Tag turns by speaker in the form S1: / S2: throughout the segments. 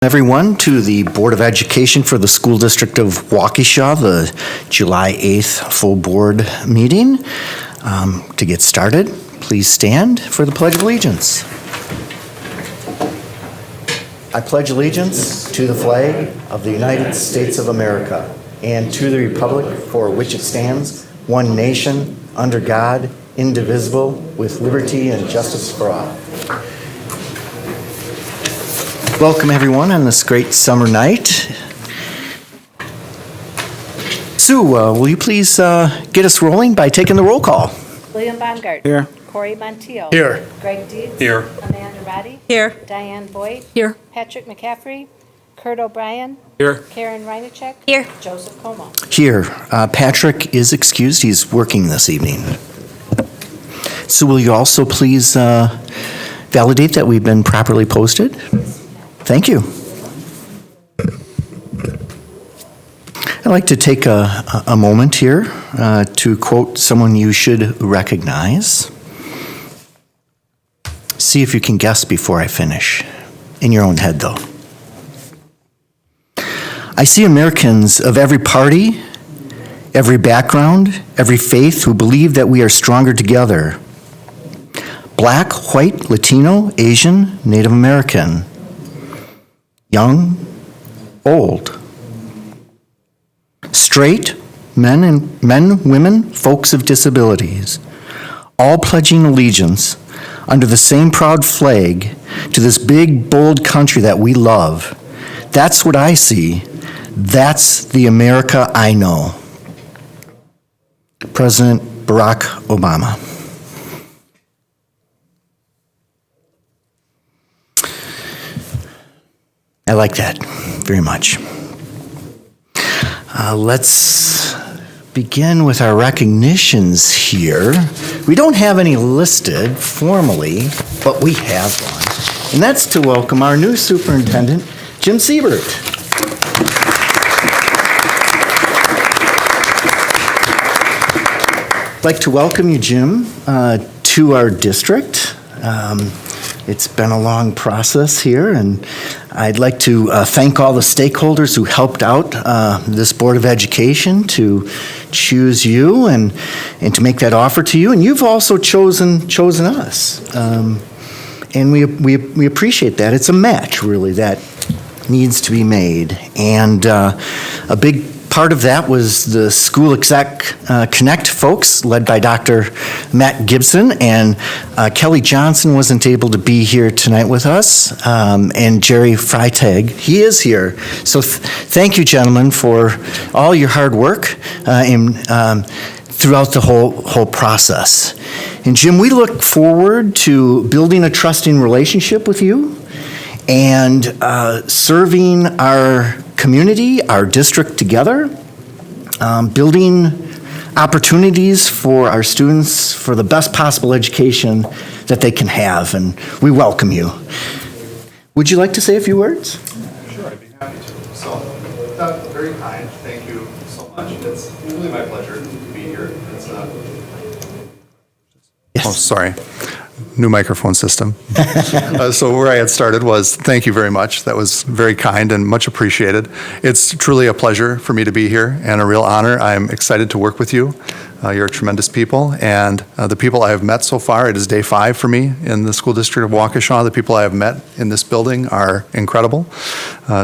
S1: Everyone to the Board of Education for the School District of Waukesha, the July 8th full board meeting. To get started, please stand for the Pledge of Allegiance. I pledge allegiance to the flag of the United States of America and to the republic for which it stands, one nation, under God, indivisible, with liberty and justice for all. Welcome everyone on this great summer night. Sue, will you please get us rolling by taking the roll call?
S2: William Baumgart.
S3: Here.
S2: Corey Montiel.
S3: Here.
S2: Greg Deeds.
S3: Here.
S2: Amanda Roddy.
S4: Here.
S2: Diane Boyd.
S4: Here.
S2: Patrick McCaffrey. Kurt O'Brien.
S3: Here.
S2: Karen Reinacek.
S4: Here.
S2: Joseph Como.
S1: Here. Patrick is excused. He's working this evening. So will you also please validate that we've been properly posted? Thank you. I'd like to take a moment here to quote someone you should recognize. See if you can guess before I finish. In your own head, though. I see Americans of every party, every background, every faith who believe that we are stronger together. Black, white, Latino, Asian, Native American. Young, old, straight, men, women, folks of disabilities, all pledging allegiance under the same proud flag to this big, bold country that we love. That's what I see. That's the America I know. President Barack Obama. I like that very much. Let's begin with our recognitions here. We don't have any listed formally, but we have one. And that's to welcome our new superintendent, Jim Siebert. I'd like to welcome you, Jim, to our district. It's been a long process here, and I'd like to thank all the stakeholders who helped out this Board of Education to choose you and to make that offer to you. And you've also chosen us, and we appreciate that. It's a match, really, that needs to be made. And a big part of that was the School Exec Connect folks, led by Dr. Matt Gibson, and Kelly Johnson wasn't able to be here tonight with us, and Jerry Freitag, he is here. So thank you, gentlemen, for all your hard work throughout the whole process. And Jim, we look forward to building a trusting relationship with you and serving our community, our district together, building opportunities for our students for the best possible education that they can have, and we welcome you. Would you like to say a few words?
S5: Sure, I'd be happy to. So, that's very kind. Thank you so much. It's really my pleasure to be here. It's
S1: Yes.
S5: Oh, sorry. New microphone system. So where I had started was, thank you very much. That was very kind and much appreciated. It's truly a pleasure for me to be here and a real honor. I'm excited to work with you. You're tremendous people, and the people I have met so far, it is day 5 for me in the school district of Waukesha. The people I have met in this building are incredible.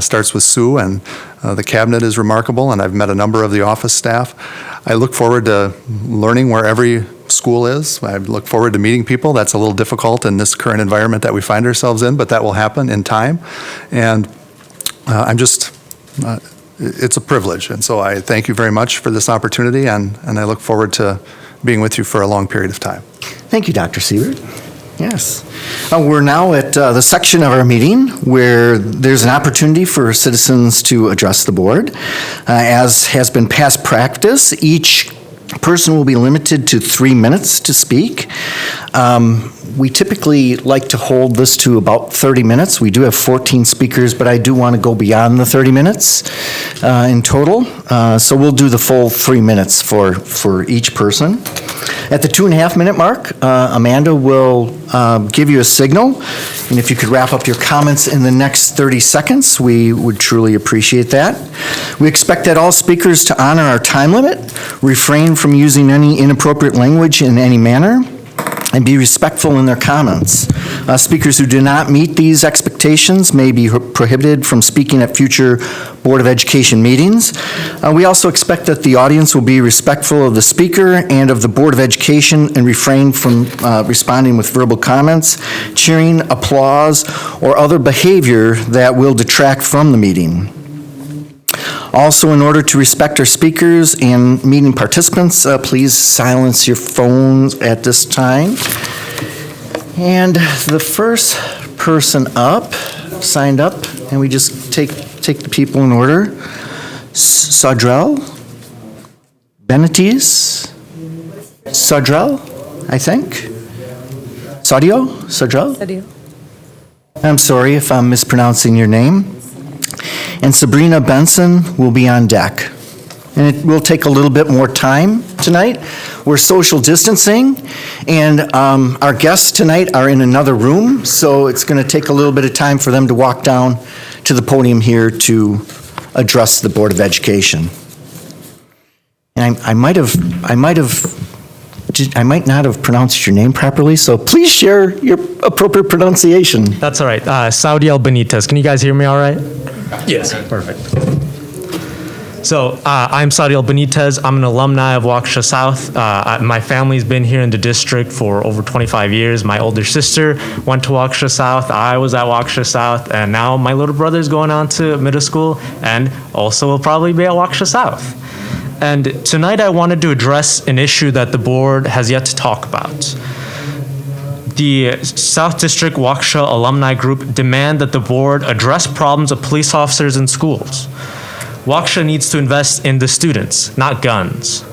S5: Starts with Sue, and the cabinet is remarkable, and I've met a number of the office staff. I look forward to learning where every school is. I look forward to meeting people. That's a little difficult in this current environment that we find ourselves in, but that will happen in time. And I'm just, it's a privilege. And so I thank you very much for this opportunity, and I look forward to being with you for a long period of time.
S1: Thank you, Dr. Siebert. Yes. We're now at the section of our meeting where there's an opportunity for citizens to address the board. As has been past practice, each person will be limited to 3 minutes to speak. We typically like to hold this to about 30 minutes. We do have 14 speakers, but I do want to go beyond the 30 minutes in total. So we'll do the full 3 minutes for each person. At the 2.5 minute mark, Amanda will give you a signal. And if you could wrap up your comments in the next 30 seconds, we would truly appreciate that. We expect that all speakers to honor our time limit, refrain from using any inappropriate language in any manner, and be respectful in their comments. Speakers who do not meet these expectations may be prohibited from speaking at future Board of Education meetings. We also expect that the audience will be respectful of the speaker and of the Board of Education and refrain from responding with verbal comments, cheering, applause, or other behavior that will detract from the meeting. Also, in order to respect our speakers and meeting participants, please silence your phones at this time. And the first person up, signed up, and we just take the people in order. Sadrell, Benitez, Sadrell, I think. Sadrell? I'm sorry if I'm mispronouncing your name. And Sabrina Benson will be on deck. And it will take a little bit more time tonight. We're social distancing, and our guests tonight are in another room, so it's going to take a little bit of time for them to walk down to the podium here to address the Board of Education. And I might not have pronounced your name properly, so please share your appropriate pronunciation.
S3: That's all right. Saudiel Benitez. Can you guys hear me all right? Yes. Perfect. So I'm Saudiel Benitez. I'm an alumni of Waukesha South. My family's been here in the district for over 25 years. My older sister went to Waukesha South. I was at Waukesha South, and now my little brother's going on to middle school and also will probably be at Waukesha South. And tonight I wanted to address an issue that the board has yet to talk about. The South District Waukesha Alumni Group demand that the board address problems of police officers in schools. Waukesha needs to invest in the students, not guns.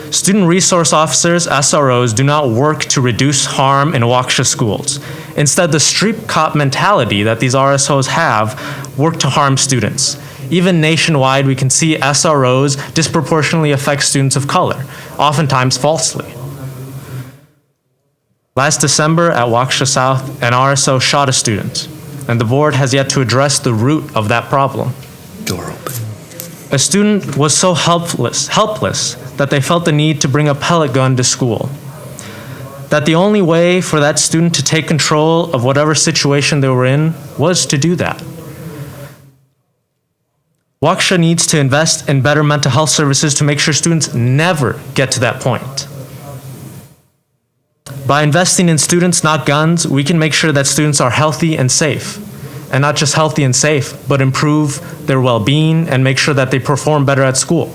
S3: Student resource officers, SROs, do not work to reduce harm in Waukesha schools. Instead, the street cop mentality that these RSOs have work to harm students. Even nationwide, we can see SROs disproportionately affect students of color, oftentimes falsely. Last December at Waukesha South, an RSO shot a student, and the board has yet to address the root of that problem.
S1: Door open.
S3: A student was so helpless that they felt the need to bring a pellet gun to school. That the only way for that student to take control of whatever situation they were in was to do that. Waukesha needs to invest in better mental health services to make sure students never get to that point. By investing in students, not guns, we can make sure that students are healthy and safe. And not just healthy and safe, but improve their well-being and make sure that they perform better at school.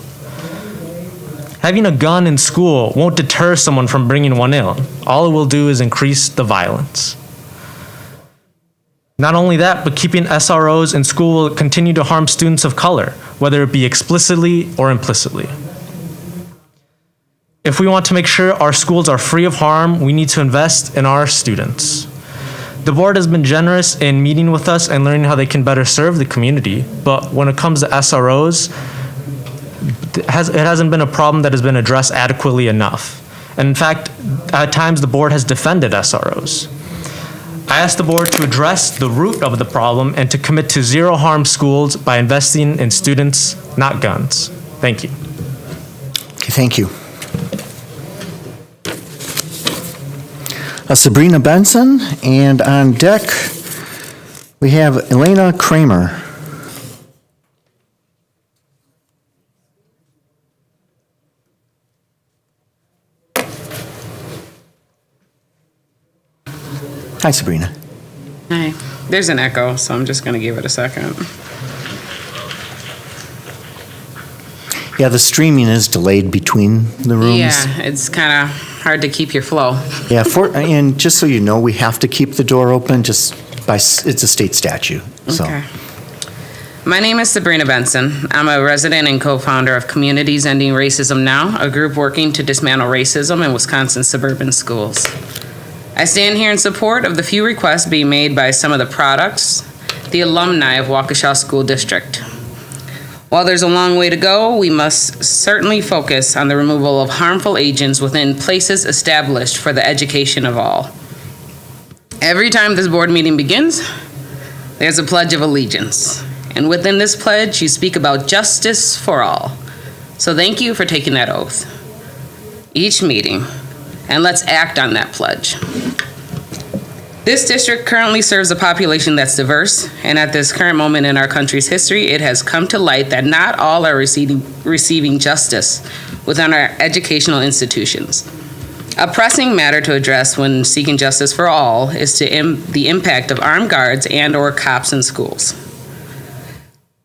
S3: Having a gun in school won't deter someone from bringing one in. All it will do is increase the violence. Not only that, but keeping SROs in school will continue to harm students of color, whether it be explicitly or implicitly. If we want to make sure our schools are free of harm, we need to invest in our students. The board has been generous in meeting with us and learning how they can better serve the community, but when it comes to SROs, it hasn't been a problem that has been addressed adequately enough. And in fact, at times the board has defended SROs. I asked the board to address the root of the problem and to commit to zero harm schools by investing in students, not guns. Thank you.
S1: Okay, thank you. Sabrina Benson, and on deck we have Elena Kramer. Hi, Sabrina.
S4: Hi. There's an echo, so I'm just going to give it a second.
S1: Yeah, the streaming is delayed between the rooms.
S4: Yeah, it's kind of hard to keep your flow.
S1: Yeah, and just so you know, we have to keep the door open it's a state statute. So.
S4: Okay. My name is Sabrina Benson. I'm a resident and co-founder of Communities Ending Racism Now, a group working to dismantle racism in Wisconsin's suburban schools. I stand here in support of the few requests being made by some of the products, the alumni of Waukesha School District. While there's a long way to go, we must certainly focus on the removal of harmful agents within places established for the education of all. Every time this board meeting begins, there's a pledge of allegiance. And within this pledge, you speak about justice for all. So thank you for taking that oath each meeting, and let's act on that pledge. This district currently serves a population that's diverse, and at this current moment in our country's history, it has come to light that not all are receiving justice within our educational institutions. A pressing matter to address when seeking justice for all is the impact of armed guards and/or cops in schools.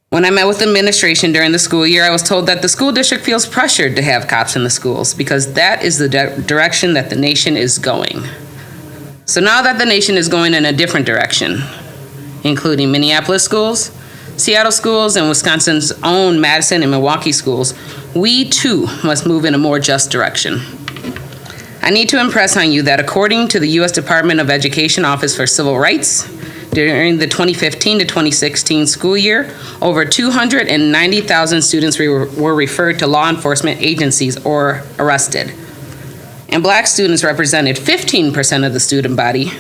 S4: When I met with administration during the school year, I was told that the school district feels pressured to have cops in the schools because that is the direction that the nation is going. So now that the nation is going in a different direction, including Minneapolis schools, Seattle schools, and Wisconsin's own Madison and Milwaukee schools, we too must move in a more just direction. I need to impress on you that according to the U.S. Department of Education Office for Civil Rights, during the 2015 to 2016 school year, over 290,000 students were referred to law enforcement agencies or arrested. And Black students represented 15% of the student body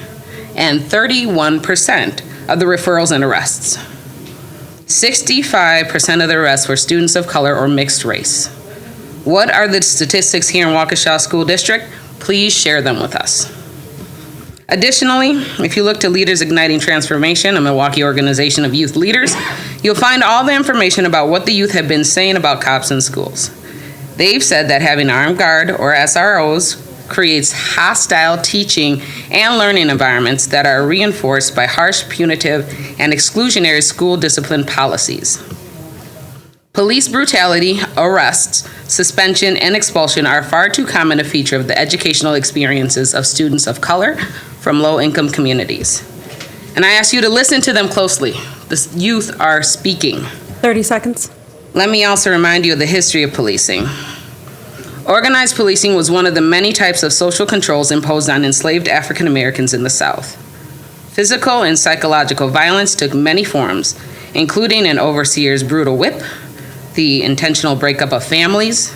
S4: and 31% of the referrals and arrests. 65% of the arrests were students of color or mixed race. What are the statistics here in Waukesha School District? Please share them with us. Additionally, if you look to Leaders Igniting Transformation, a Milwaukee organization of youth leaders, you'll find all the information about what the youth have been saying about cops in schools. They've said that having armed guard or SROs creates hostile teaching and learning environments that are reinforced by harsh, punitive, and exclusionary school discipline policies. Police brutality, arrests, suspension, and expulsion are far too common a feature of the educational experiences of students of color from low-income communities. And I ask you to listen to them closely. The youth are speaking.
S6: 30 seconds.
S4: Let me also remind you of the history of policing. Organized policing was one of the many types of social controls imposed on enslaved African Americans in the South. Physical and psychological violence took many forms, including an overseer's brutal whip, the intentional breakup of families,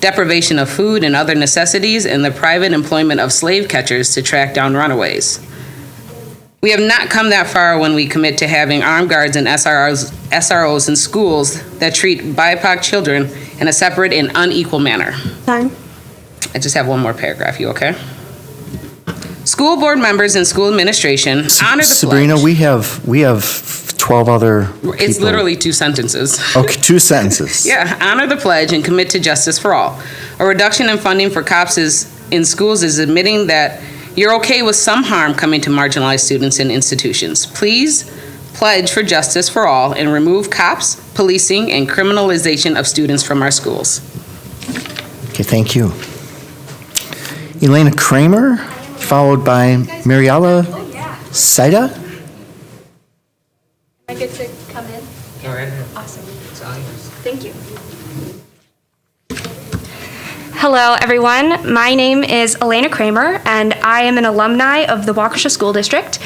S4: deprivation of food and other necessities, and the private employment of slave catchers to track down runaways. We have not come that far when we commit to having armed guards and SROs in schools that treat BIPOC children in a separate and unequal manner.
S6: Time.
S4: I just have one more paragraph, you okay? School board members and school administration honor the
S1: Sabrina,
S4: pledge.
S1: we have 12 other people.
S4: It's literally 2 sentences.
S1: Okay, 2 sentences.
S4: Yeah, honor the pledge and commit to justice for all. A reduction in funding for cops in schools is admitting that you're okay with some harm coming to marginalized students in institutions. Please pledge for justice for all and remove cops, policing, and criminalization of students from our schools.
S1: Okay, thank you. Elena Kramer, followed by Mariella Saida.
S7: I get to come in?
S4: All right.
S7: Awesome. Thank you. Hello, everyone. My name is Elena Kramer, and I am an alumni of the Waukesha School District.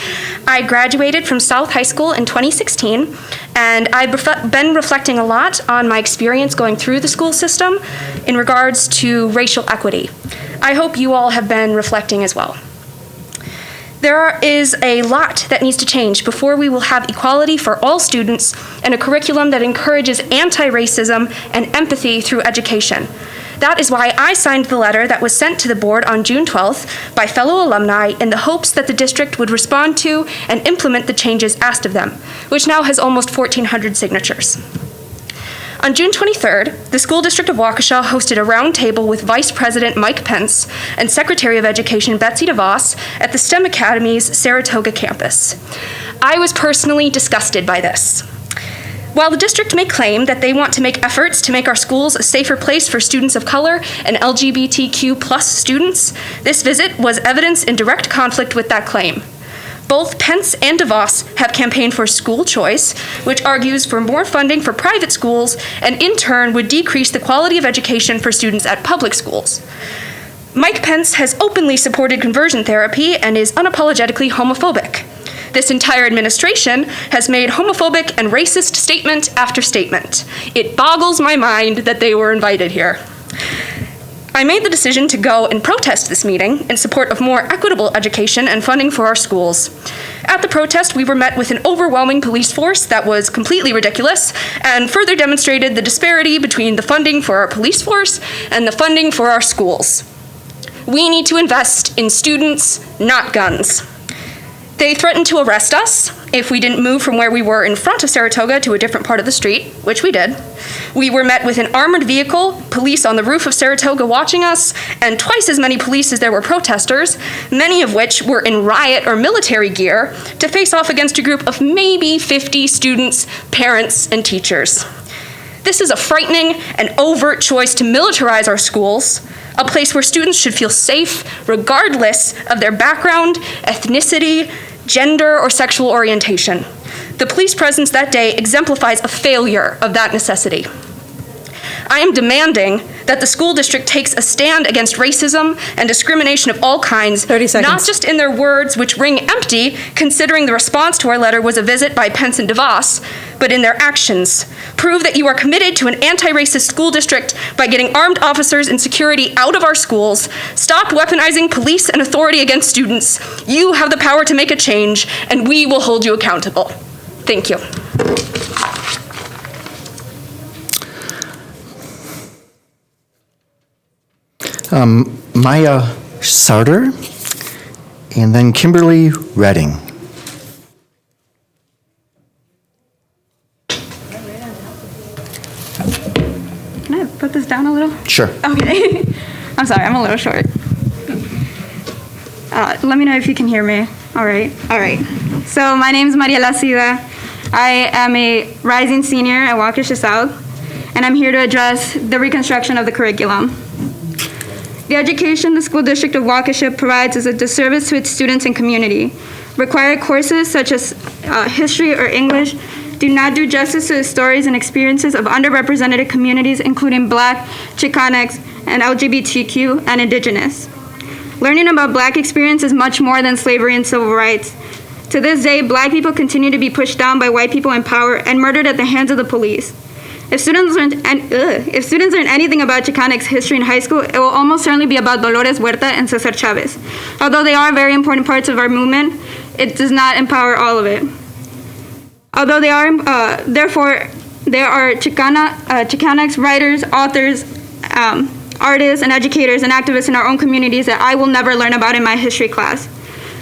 S7: I graduated from South High School in 2016, and I've been reflecting a lot on my experience going through the school system in regards to racial equity. I hope you all have been reflecting as well. There is a lot that needs to change before we will have equality for all students and a curriculum that encourages anti-racism and empathy through education. That is why I signed the letter that was sent to the board on June 12th by fellow alumni in the hopes that the district would respond to and implement the changes asked of them, which now has almost 1,400 signatures. On June 23rd, the School District of Waukesha hosted a roundtable with Vice President Mike Pence and Secretary of Education Betsy DeVos at the STEM Academy's Saratoga campus. I was personally disgusted by this. While the district may claim that they want to make efforts to make our schools a safer place for students of color and LGBTQ+ students, this visit was evidence in direct conflict with that claim. Both Pence and DeVos have campaigned for school choice, which argues for more funding for private schools and in turn would decrease the quality of education for students at public schools. Mike Pence has openly supported conversion therapy and is unapologetically homophobic. This entire administration has made homophobic and racist statement after statement. It boggles my mind that they were invited here. I made the decision to go and protest this meeting in support of more equitable education and funding for our schools. At the protest, we were met with an overwhelming police force that was completely ridiculous and further demonstrated the disparity between the funding for our police force and the funding for our schools. We need to invest in students, not guns. They threatened to arrest us if we didn't move from where we were in front of Saratoga to a different part of the street, which we did. We were met with an armored vehicle, police on the roof of Saratoga watching us, and twice as many police as there were protesters, many of which were in riot or military gear, to face off against a group of maybe 50 students, parents, and teachers. This is a frightening and overt choice to militarize our schools, a place where students should feel safe regardless of their background, ethnicity, gender, or sexual orientation. The police presence that day exemplifies a failure of that necessity. I am demanding that the school district takes a stand against racism and discrimination of all kinds,
S6: 30 seconds.
S7: not just in their words, which ring empty, considering the response to our letter was a visit by Pence and DeVos, but in their actions. Prove that you are committed to an anti-racist school district by getting armed officers and security out of our schools. Stop weaponizing police and authority against students. You have the power to make a change, and we will hold you accountable. Thank you.
S1: Maya Sarter, and then Kimberly Redding.
S8: Can I put this down a little?
S1: Sure.
S8: Okay. I'm sorry, I'm a little short. Let me know if you can hear me. All right. So my name is Mariela Sida. I am a rising senior at Waukesha South, and I'm here to address the reconstruction of the curriculum. The education the school district of Waukesha provides is a disservice to its students and community. Required courses such as history or English do not do justice to the stories and experiences of underrepresented communities, including Black, Chicanx, and LGBTQ, and Indigenous. Learning about Black experience is much more than slavery and civil rights. To this day, Black people continue to be pushed down by white people in power and murdered at the hands of the police. If students learn anything about Chicanx history in high school, it will almost certainly be about Dolores Huerta and Cesar Chavez. Although they are very important parts of our movement, it does not empower all of it. Although they are, therefore, there are Chicanx writers, authors, artists, and educators and activists in our own communities that I will never learn about in my history class.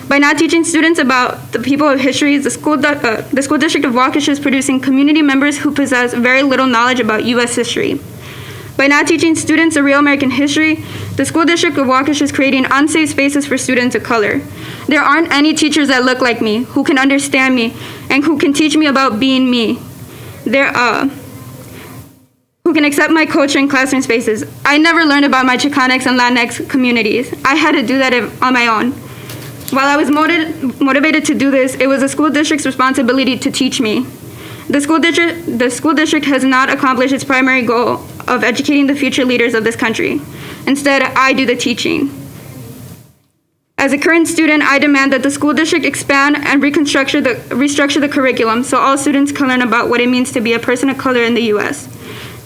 S8: By not teaching students about the people of history, the school district of Waukesha is producing community members who possess very little knowledge about U.S. history. By not teaching students the real American history, the school district of Waukesha is creating unsafe spaces for students of color. There aren't any teachers that look like me, who can understand me, and who can teach me about being me. Who can accept my culture in classroom spaces. I never learned about my Chicanx and Latinx communities. I had to do that on my own. While I was motivated to do this, it was the school district's responsibility to teach me. The school district has not accomplished its primary goal of educating the future leaders of this country. Instead, I do the teaching. As a current student, I demand that the school district expand and restructure the curriculum so all students can learn about what it means to be a person of color in the U.S.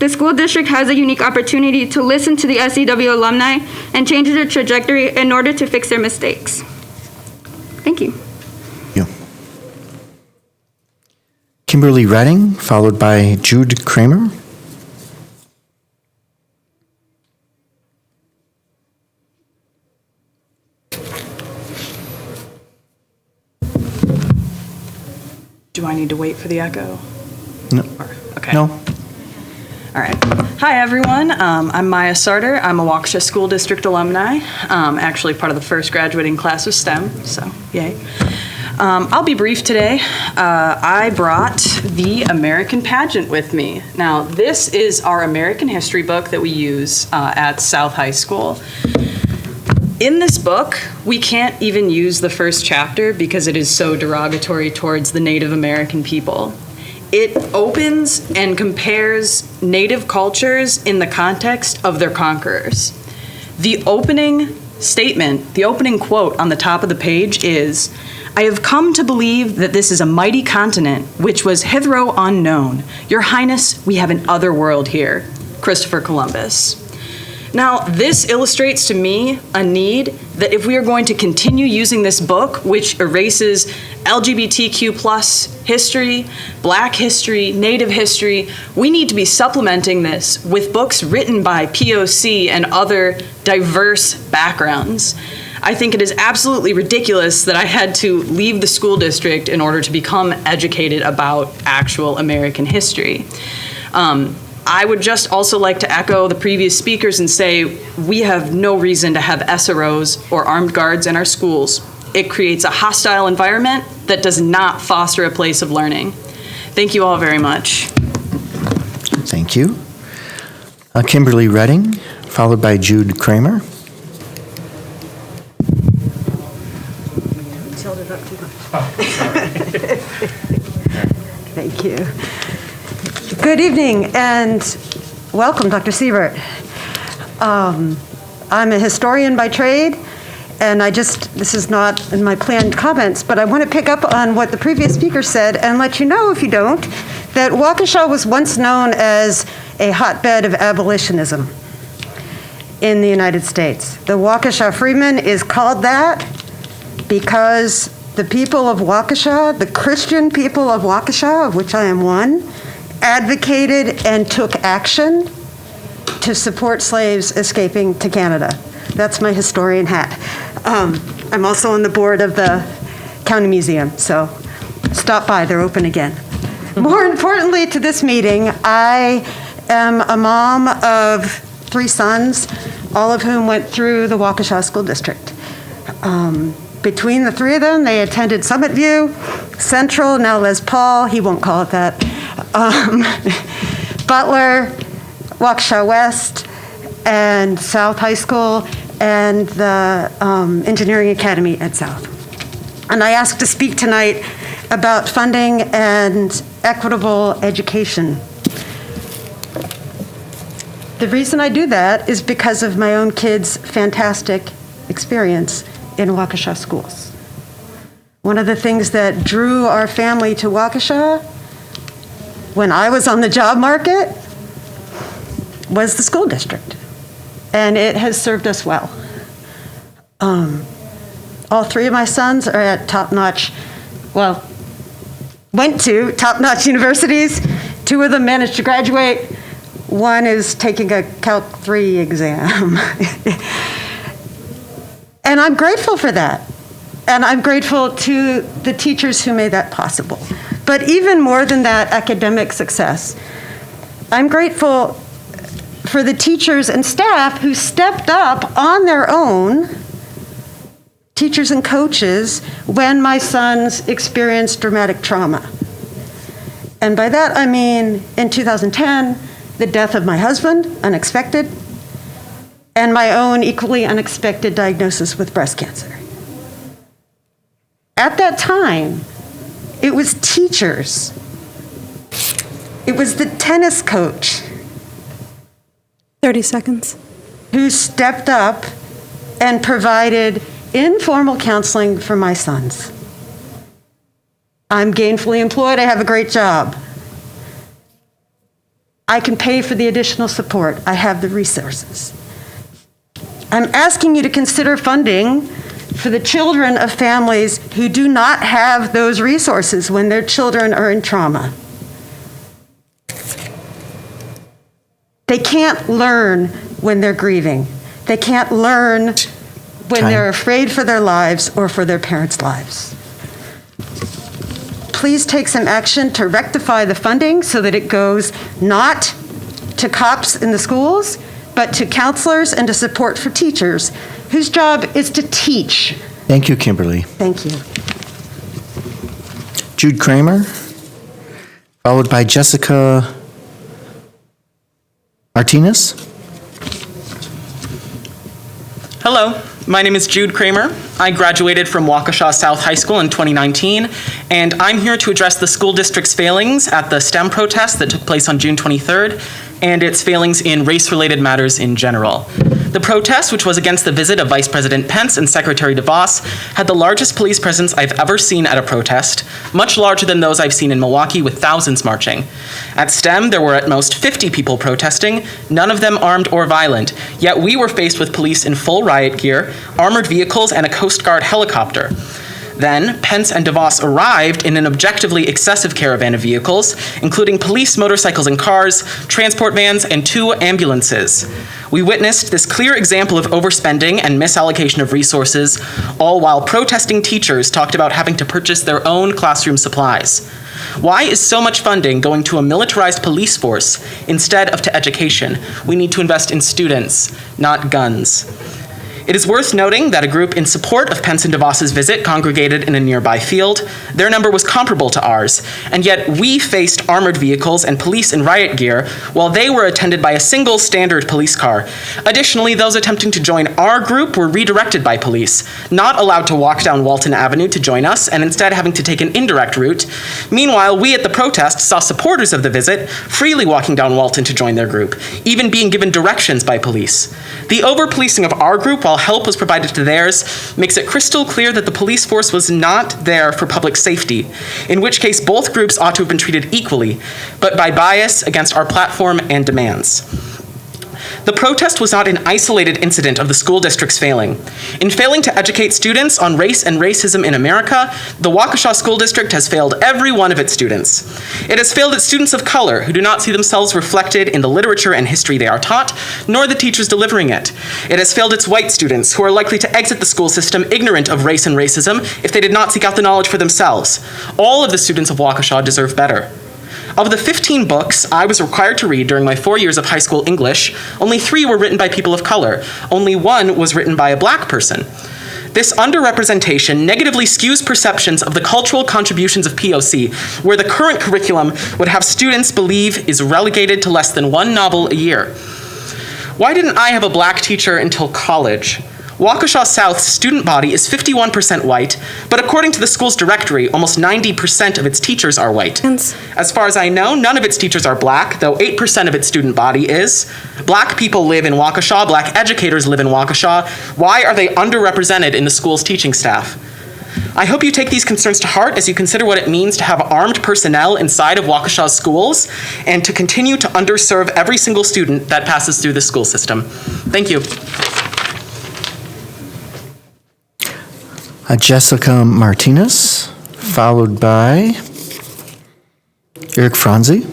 S8: The school district has a unique opportunity to listen to the SCW alumni and change their trajectory in order to fix their mistakes. Thank you.
S1: Yeah. Kimberly Redding, followed by Jude Kramer.
S6: Do I need to wait for the echo?
S1: No.
S6: Okay.
S1: No.
S6: All right. Hi, everyone. I'm Maya Sarter. I'm a Waukesha School District alumni, actually part of the first graduating class of STEM, so yay. I'll be brief today. I brought the American Pageant with me. Now, this is our American history book that we use at South High School. In this book, we can't even use the first chapter because it is so derogatory towards the Native American people. It opens and compares Native cultures in the context of their conquerors. The opening statement, the opening quote on the top of the page is, "I have come to believe that this is a mighty continent which was hitherto unknown. Your Highness, we have an other world here." Christopher Columbus. Now, this illustrates to me a need that if we are going to continue using this book, which erases LGBTQ plus history, Black history, Native history, we need to be supplementing this with books written by POC and other diverse backgrounds. I think it is absolutely ridiculous that I had to leave the school district in order to become educated about actual American history. I would just also like to echo the previous speakers and say we have no reason to have SROs or armed guards in our schools. It creates a hostile environment that does not foster a place of learning. Thank you all very much.
S1: Thank you. Kimberly Redding, followed by Jude Kramer.
S9: Tilt it up too much. Thank you. Good evening and welcome, Dr. Siebert. I'm a historian by trade, and this is not in my planned comments, but I want to pick up on what the previous speaker said and let you know, if you don't, that Waukesha was once known as a hotbed of abolitionism in the United States. The Waukesha Freeman is called that because the people of Waukesha, the Christian people of Waukesha, of which I am one, advocated and took action to support slaves escaping to Canada. That's my historian hat. I'm also on the board of the County Museum, so stop by, they're open again. More importantly to this meeting, I am a mom of 3 sons, all of whom went through the Waukesha School District. Between the 3 of them, they attended Summit View, Central, now Les Paul, he won't call it that, Butler, Waukesha West, and South High School, and the Engineering Academy at South. And I asked to speak tonight about funding and equitable education. The reason I do that is because of my own kids' fantastic experience in Waukesha schools. One of the things that drew our family to Waukesha when I was on the job market was the school district, and it has served us well. All 3 of my sons are at top-notch, went to top-notch universities. 2 of them managed to graduate. 1 is taking a Calc 3 exam. And I'm grateful for that. And I'm grateful to the teachers who made that possible. But even more than that academic success, I'm grateful for the teachers and staff who stepped up on their own, teachers and coaches, when my sons experienced dramatic trauma. And by that I mean, in 2010, the death of my husband, unexpected, and my own equally unexpected diagnosis with breast cancer. At that time, it was teachers. It was the tennis coach.
S10: 30 seconds.
S9: Who stepped up and provided informal counseling for my sons. I'm gainfully employed, I have a great job. I can pay for the additional support, I have the resources. I'm asking you to consider funding for the children of families who do not have those resources when their children are in trauma. They can't learn when they're grieving. They can't learn when they're afraid for their lives or for their parents' lives. Please take some action to rectify the funding so that it goes not to cops in the schools, but to counselors and to support for teachers whose job is to teach.
S1: Thank you, Kimberly.
S9: Thank you.
S1: Jude Kramer, followed by Jessica Martinez.
S11: Hello, my name is Jude Kramer. I graduated from Waukesha South High School in 2019, and I'm here to address the school district's failings at the STEM protest that took place on June 23rd, and its failings in race-related matters in general. The protest, which was against the visit of Vice President Pence and Secretary DeVos, had the largest police presence I've ever seen at a protest, much larger than those I've seen in Milwaukee with thousands marching. At STEM, there were at most 50 people protesting, none of them armed or violent, yet we were faced with police in full riot gear, armored vehicles, and a Coast Guard helicopter. Then, Pence and DeVos arrived in an objectively excessive caravan of vehicles, including police motorcycles and cars, transport vans, and 2 ambulances. We witnessed this clear example of overspending and misallocation of resources, all while protesting teachers talked about having to purchase their own classroom supplies. Why is so much funding going to a militarized police force instead of to education? We need to invest in students, not guns. It is worth noting that a group in support of Pence and DeVos's visit congregated in a nearby field. Their number was comparable to ours, and yet we faced armored vehicles and police in riot gear while they were attended by a single standard police car. Additionally, those attempting to join our group were redirected by police, not allowed to walk down Walton Avenue to join us, and instead having to take an indirect route. Meanwhile, we at the protest saw supporters of the visit freely walking down Walton to join their group, even being given directions by police. The over-policing of our group while help was provided to theirs makes it crystal clear that the police force was not there for public safety, in which case both groups ought to have been treated equally, but by bias against our platform and demands. The protest was not an isolated incident of the school district's failing. In failing to educate students on race and racism in America, the Waukesha School District has failed every one of its students. It has failed its students of color who do not see themselves reflected in the literature and history they are taught, nor the teachers delivering it. It has failed its white students who are likely to exit the school system ignorant of race and racism if they did not seek out the knowledge for themselves. All of the students of Waukesha deserve better. Of the 15 books I was required to read during my 4 years of high school English, only 3 were written by people of color. Only 1 was written by a black person. This underrepresentation negatively skews perceptions of the cultural contributions of POC, where the current curriculum would have students believe is relegated to less than 1 novel a year. Why didn't I have a black teacher until college? Waukesha South's student body is 51% white, but according to the school's directory, almost 90% of its teachers are white. As far as I know, none of its teachers are black, though 8% of its student body is. Black people live in Waukesha, black educators live in Waukesha. Why are they underrepresented in the school's teaching staff? I hope you take these concerns to heart as you consider what it means to have armed personnel inside of Waukesha's schools and to continue to underserve every single student that passes through the school system. Thank you.
S1: Jessica Martinez, followed by Eric Franzi.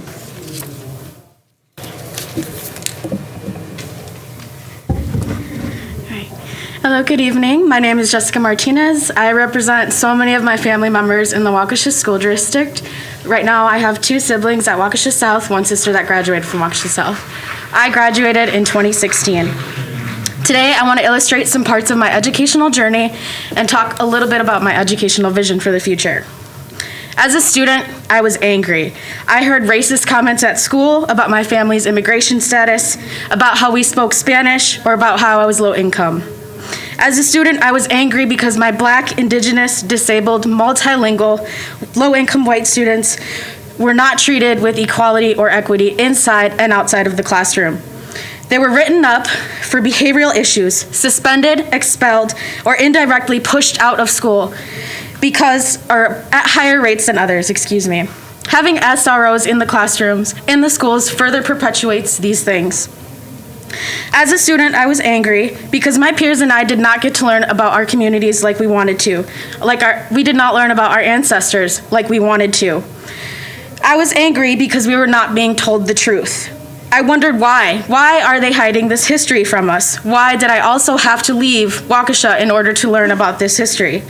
S12: Hello, good evening. My name is Jessica Martinez. I represent so many of my family members in the Waukesha School District. Right now, I have 2 siblings at Waukesha South, 1 sister that graduated from Waukesha South. I graduated in 2016. Today, I want to illustrate some parts of my educational journey and talk a little bit about my educational vision for the future. As a student, I was angry. I heard racist comments at school about my family's immigration status, about how we spoke Spanish, or about how I was low income. As a student, I was angry because my Black, Indigenous, disabled, multilingual, low-income white students were not treated with equality or equity inside and outside of the classroom. They were written up for behavioral issues, suspended, expelled, or indirectly pushed out of school or at higher rates than others, Having SROs in the classrooms, in the schools, further perpetuates these things. As a student, I was angry because my peers and I did not get to learn about our communities like we wanted to. We did not learn about our ancestors like we wanted to. I was angry because we were not being told the truth. I wondered why. Why are they hiding this history from us? Why did I also have to leave Waukesha in order to learn about this history?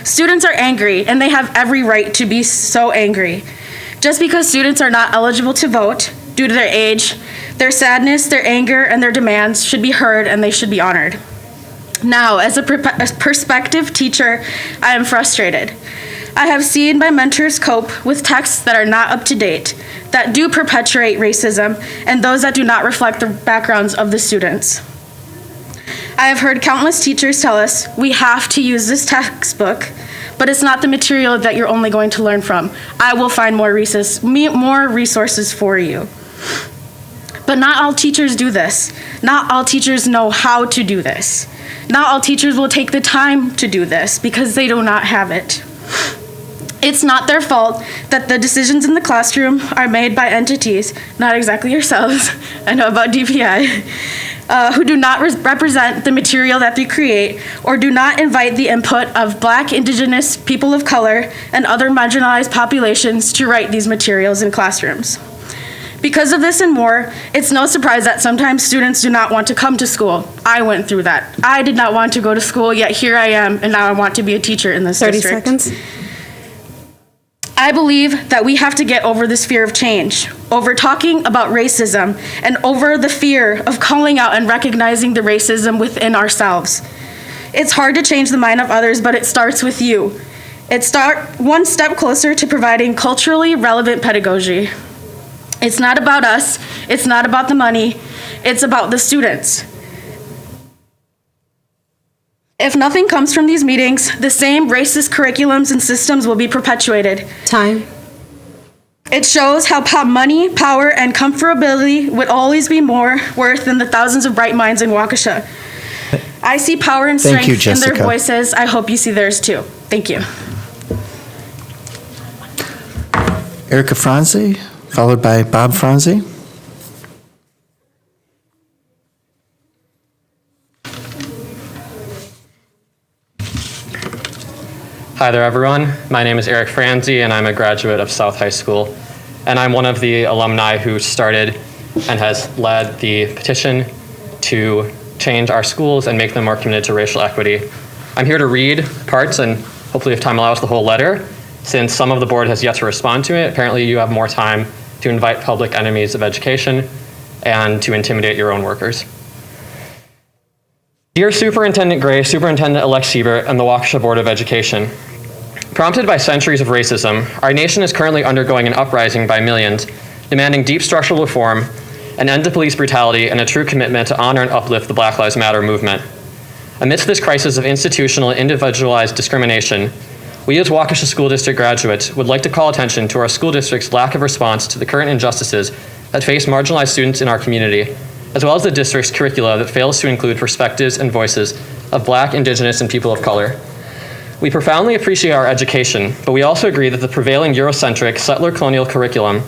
S12: Students are angry, and they have every right to be so angry. Just because students are not eligible to vote due to their age, their sadness, their anger, and their demands should be heard and they should be honored. Now, as a prospective teacher, I am frustrated. I have seen my mentors cope with texts that are not up to date, that do perpetuate racism, and those that do not reflect the backgrounds of the students. I have heard countless teachers tell us, we have to use this textbook, but it's not the material that you're only going to learn from. I will find more resources for you. But not all teachers do this. Not all teachers know how to do this. Not all teachers will take the time to do this because they do not have it. It's not their fault that the decisions in the classroom are made by entities, not exactly yourselves, I know about DPI, who do not represent the material that they create or do not invite the input of Black, Indigenous, people of color, and other marginalized populations to write these materials in classrooms. Because of this and more, it's no surprise that sometimes students do not want to come to school. I went through that. I did not want to go to school, yet here I am, and now I want to be a teacher in this
S10: 30
S12: district.
S10: seconds.
S12: I believe that we have to get over this fear of change, over talking about racism, and over the fear of calling out and recognizing the racism within ourselves. It's hard to change the mind of others, but it starts with you. It's one step closer to providing culturally relevant pedagogy. It's not about us, it's not about the money, it's about the students. If nothing comes from these meetings, the same racist curriculums and systems will be perpetuated.
S10: Time.
S12: It shows how money, power, and comfortability would always be more worth than the thousands of bright minds in Waukesha. I see power and
S1: Thank
S12: strength
S1: you,
S12: in their
S1: Jessica.
S12: voices. I hope you see theirs too. Thank you.
S1: Erica Franzi, followed by Bob Franzi.
S13: Hi there, everyone. My name is Eric Franzi, and I'm a graduate of South High School. And I'm one of the alumni who started and has led the petition to change our schools and make them more committed to racial equity. I'm here to read parts, and hopefully if time allows, the whole letter. Since some of the board has yet to respond to it, apparently you have more time to invite public enemies of education and to intimidate your own workers. Dear Superintendent Gray, Superintendent-elect Siebert, and the Waukesha Board of Education, prompted by centuries of racism, our nation is currently undergoing an uprising by millions, demanding deep structural reform, an end to police brutality, and a true commitment to honor and uplift the Black Lives Matter movement. Amidst this crisis of institutional and individualized discrimination, we as Waukesha School District graduates would like to call attention to our school district's lack of response to the current injustices that face marginalized students in our community, as well as the district's curricula that fails to include perspectives and voices of Black, Indigenous, and people of color. We profoundly appreciate our education, but we also agree that the prevailing Eurocentric, settler colonial curriculum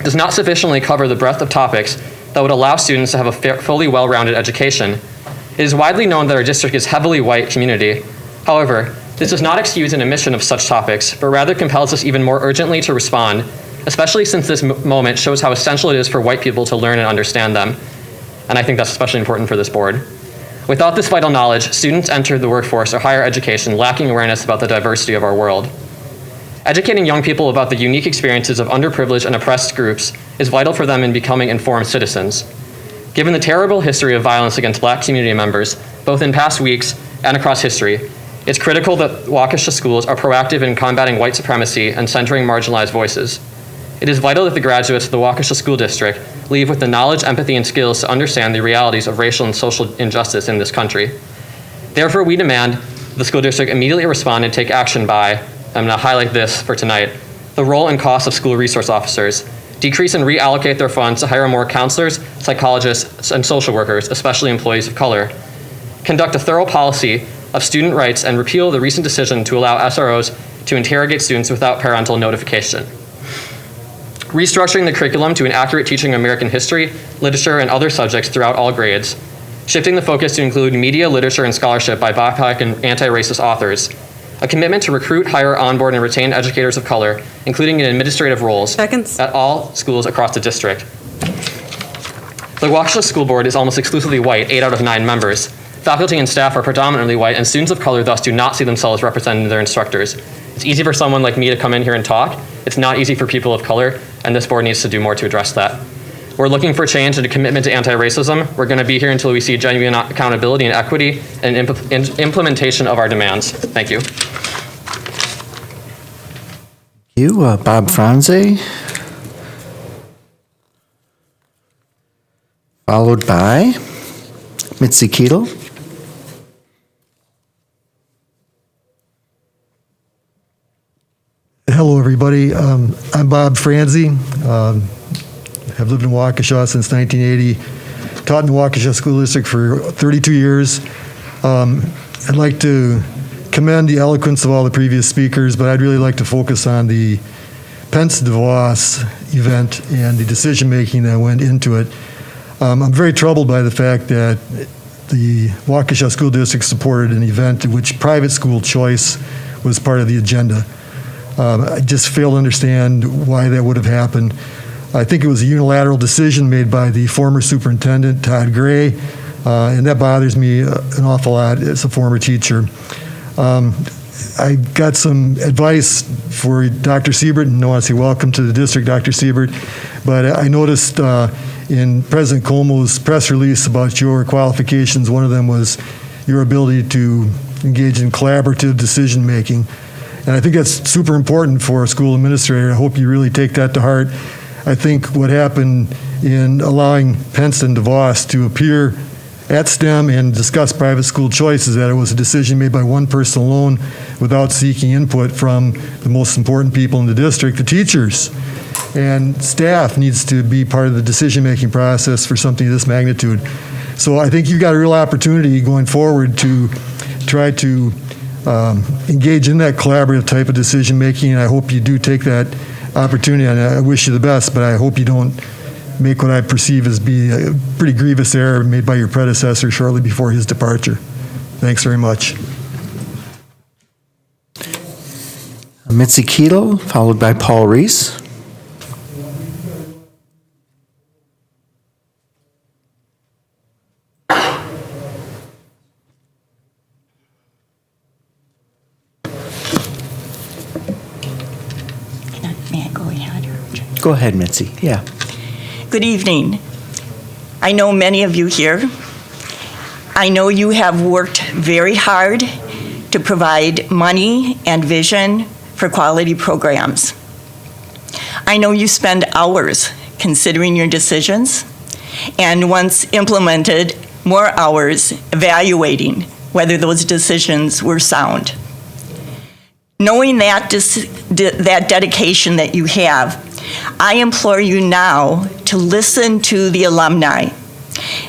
S13: does not sufficiently cover the breadth of topics that would allow students to have a fully well-rounded education. It is widely known that our district is a heavily white community. However, this does not excuse an omission of such topics, but rather compels us even more urgently to respond, especially since this moment shows how essential it is for white people to learn and understand them. And I think that's especially important for this board. Without this vital knowledge, students enter the workforce or higher education lacking awareness about the diversity of our world. Educating young people about the unique experiences of underprivileged and oppressed groups is vital for them in becoming informed citizens. Given the terrible history of violence against Black community members, both in past weeks and across history, it's critical that Waukesha schools are proactive in combating white supremacy and centering marginalized voices. It is vital that the graduates of the Waukesha School District leave with the knowledge, empathy, and skills to understand the realities of racial and social injustice in this country. Therefore, we demand the school district immediately respond and take action by, I'm going to highlight this for tonight, the role and cost of school resource officers, decrease and reallocate their funds to hire more counselors, psychologists, and social workers, especially employees of color, conduct a thorough policy of student rights, and repeal the recent decision to allow SROs to interrogate students without parental notification. Restructuring the curriculum to an accurate teaching of American history, literature, and other subjects throughout all grades, shifting the focus to include media, literature, and scholarship by BIPOC and anti-racist authors, a commitment to recruit, hire, onboard, and retain educators of color, including in administrative roles at all schools across the district. The Waukesha School Board is almost exclusively white, 8 out of 9 members. Faculty and staff are predominantly white, and students of color thus do not see themselves represented in their instructors. It's easy for someone like me to come in here and talk. It's not easy for people of color, and this board needs to do more to address that. We're looking for change and a commitment to anti-racism. We're going to be here until we see genuine accountability and equity and implementation of our demands. Thank you.
S1: Thank you, Bob Franzi. Followed by Mitzi Keetle.
S14: Hello, everybody. I'm Bob Franzi. I've lived in Waukesha since 1980, taught in the Waukesha School District for 32 years. I'd like to commend the eloquence of all the previous speakers, but I'd really like to focus on the Pence DeVos event and the decision-making that went into it. I'm very troubled by the fact that the Waukesha School District supported an event in which private school choice was part of the agenda. I just fail to understand why that would have happened. I think it was a unilateral decision made by the former superintendent, Todd Gray, and that bothers me an awful lot as a former teacher. I got some advice for Dr. Siebert, and I want to say welcome to the district, Dr. Siebert, but I noticed in President Comeau's press release about your qualifications, one of them was your ability to engage in collaborative decision-making. And I think that's super important for a school administrator. I hope you really take that to heart. I think what happened in allowing Pence and DeVos to appear at STEM and discuss private school choice is that it was a decision made by one person alone without seeking input from the most important people in the district, the teachers. And staff needs to be part of the decision-making process for something of this magnitude. So I think you've got a real opportunity going forward to try to engage in that collaborative type of decision-making, and I hope you do take that opportunity, and I wish you the best, but I hope you don't make what I perceive as being a pretty grievous error made by your predecessor shortly before his departure. Thanks very much.
S1: Mitzi Keetle, followed by Paul Reese.
S15: May I go ahead? Or?
S1: Go ahead, Mitzi. Yeah.
S15: Good evening. I know many of you here. I know you have worked very hard to provide money and vision for quality programs. I know you spend hours considering your decisions, and once implemented, more hours evaluating whether those decisions were sound. Knowing that dedication that you have, I implore you now to listen to the alumni.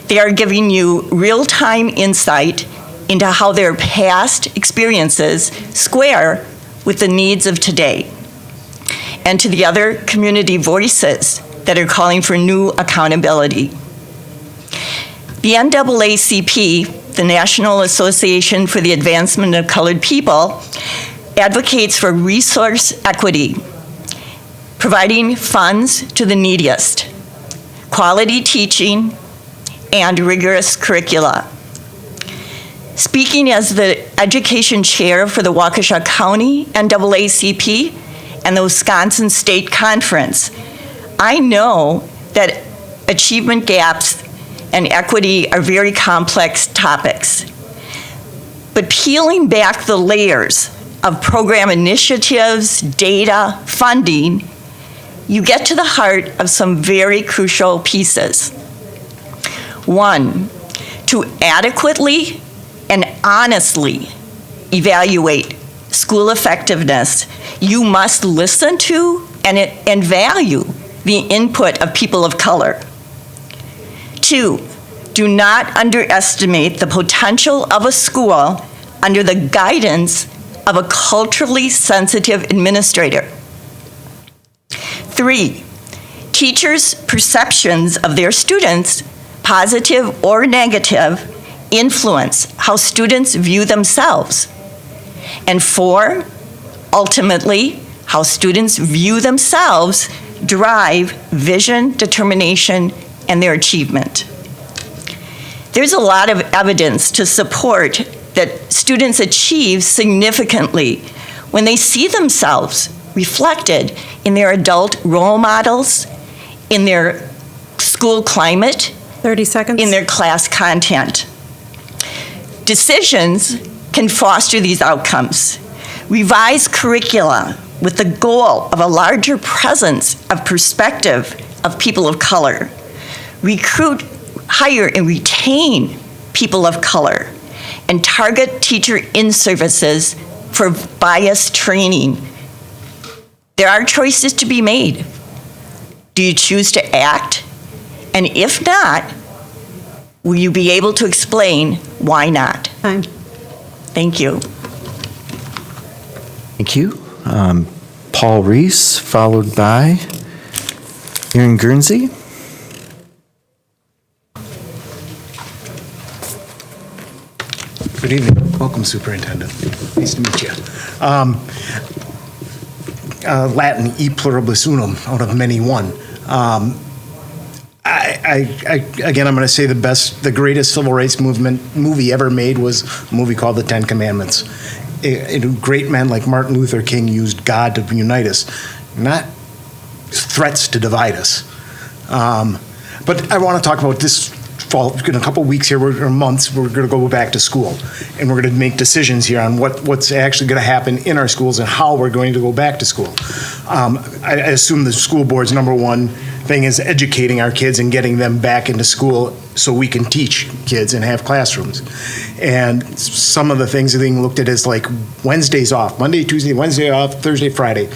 S15: They are giving you real-time insight into how their past experiences square with the needs of today, and to the other community voices that are calling for new accountability. The NAACP, the National Association for the Advancement of Colored People, advocates for resource equity, providing funds to the neediest, quality teaching, and rigorous curricula. Speaking as the education chair for the Waukesha County NAACP and the Wisconsin State Conference, I know that achievement gaps and equity are very complex topics. But peeling back the layers of program initiatives, data, funding, you get to the heart of some very crucial pieces. One, to adequately and honestly evaluate school effectiveness, you must listen to and value the input of people of color. Two, do not underestimate the potential of a school under the guidance of a culturally sensitive administrator. Three, teachers' perceptions of their students, positive or negative, influence how students view themselves. And four, ultimately, how students view themselves drive vision, determination, and their achievement. There's a lot of evidence to support that students achieve significantly when they see themselves reflected in their adult role models, in their school climate,
S10: 30 seconds.
S15: In their class content. Decisions can foster these outcomes. Revise curricula with the goal of a larger presence of perspective of people of color. Recruit, hire, and retain people of color, and target teacher in-services for bias training. There are choices to be made. Do you choose to act? And if not, will you be able to explain why not?
S9: Time.
S15: Thank you.
S1: Thank you. Paul Reese, followed by Aaron Guernsey.
S16: Good evening. Welcome, Superintendent. Nice to meet you. Latin, e pluribus unum, out of many one. Again, I'm going to say the greatest civil rights movie ever made was a movie called The Ten Commandments. Great men like Martin Luther King used God to unite us, not threats to divide us. But I want to talk about this fall. In a couple of weeks here, or months, we're going to go back to school, and we're going to make decisions here on what's actually going to happen in our schools and how we're going to go back to school. I assume the school board's number one thing is educating our kids and getting them back into school so we can teach kids and have classrooms. And some of the things are being looked at as like Wednesdays off, Monday, Tuesday, Wednesday off, Thursday, Friday.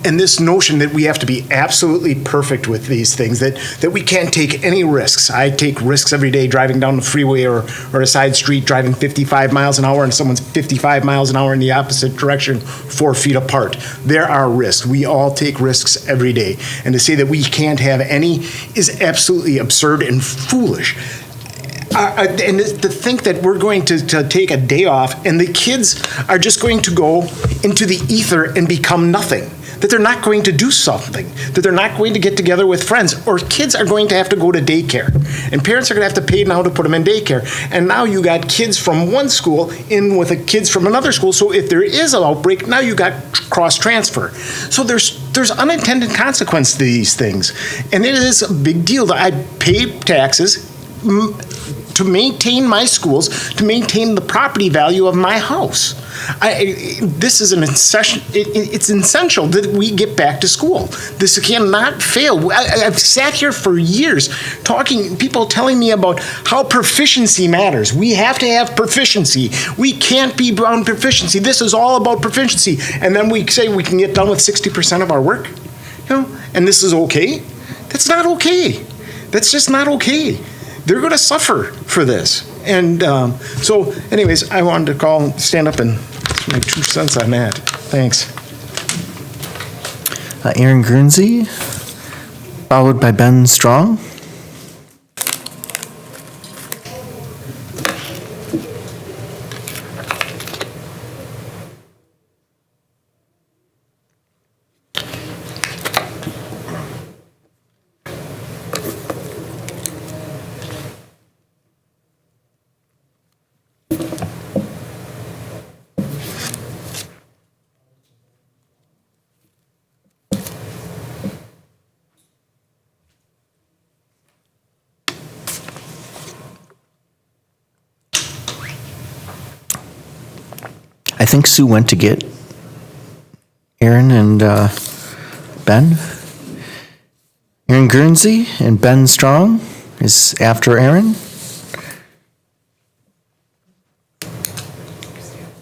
S16: And this notion that we have to be absolutely perfect with these things, that we can't take any risks. I take risks every day driving down the freeway or a side street driving 55 miles an hour and someone's 55 miles an hour in the opposite direction, 4 feet apart. There are risks. We all take risks every day. And to say that we can't have any is absolutely absurd and foolish. And to think that we're going to take a day off and the kids are just going to go into the ether and become nothing, that they're not going to do something, that they're not going to get together with friends, or kids are going to have to go to daycare. And parents are going to have to pay now to put them in daycare. And now you got kids from one school in with the kids from another school, so if there is an outbreak, now you got cross-transfer. So there's unintended consequence to these things. And it is a big deal that I pay taxes to maintain my schools, to maintain the property value of my house. This is it's essential that we get back to school. This cannot fail. I've sat here for years people telling me about how proficiency matters. We have to have proficiency. We can't be on proficiency. This is all about proficiency. And then we say we can get done with 60% of our work, and this is okay. That's not okay. That's just not okay. They're going to suffer for this. And so anyways, I wanted to stand up and my 2 cents on that. Thanks.
S1: Aaron Guernsey, followed by Ben Strong. I think Sue went to get Aaron and Ben. Aaron Guernsey and Ben Strong is after Aaron.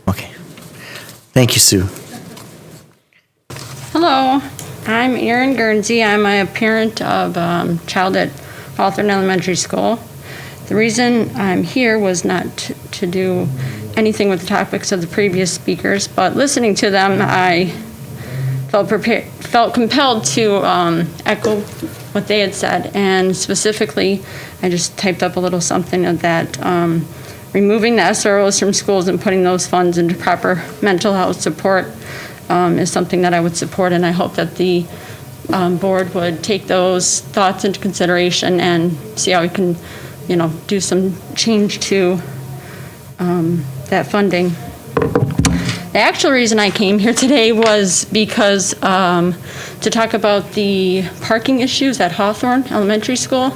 S1: Okay. Thank you, Sue.
S17: Hello, I'm Erin Guernsey. I'm a parent of a child at Hawthorne Elementary School. The reason I'm here was not to do anything with the topics of the previous speakers, but listening to them, I felt compelled to echo what they had said, and specifically, I just typed up a little something of that removing the SROs from schools and putting those funds into proper mental health support is something that I would support, and I hope that the board would take those thoughts into consideration and see how we can, do some change to that funding. The actual reason I came here today was because to talk about the parking issues at Hawthorne Elementary School.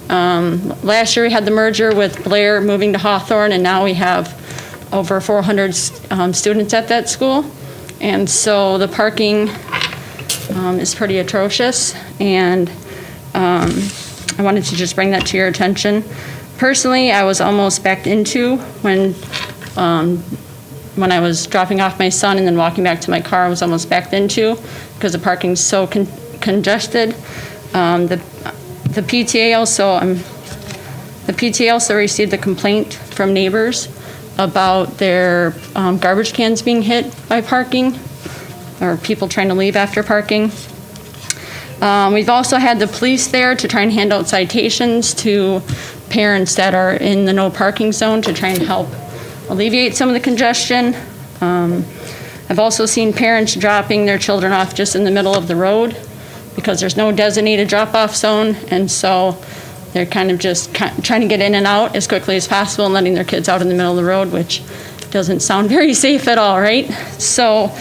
S17: Last year we had the merger with Blair moving to Hawthorne, and now we have over 400 students at that school. And so the parking is pretty atrocious, and I wanted to just bring that to your attention. Personally, I was almost backed into when I was dropping off my son and then walking back to my car. I was almost backed into because the parking's so congested. The PTA also received a complaint from neighbors about their garbage cans being hit by parking, or people trying to leave after parking. We've also had the police there to try and hand out citations to parents that are in the no parking zone to try and help alleviate some of the congestion. I've also seen parents dropping their children off just in the middle of the road because there's no designated drop-off zone, and so they're kind of just trying to get in and out as quickly as possible and letting their kids out in the middle of the road, which doesn't sound very safe at all, right? So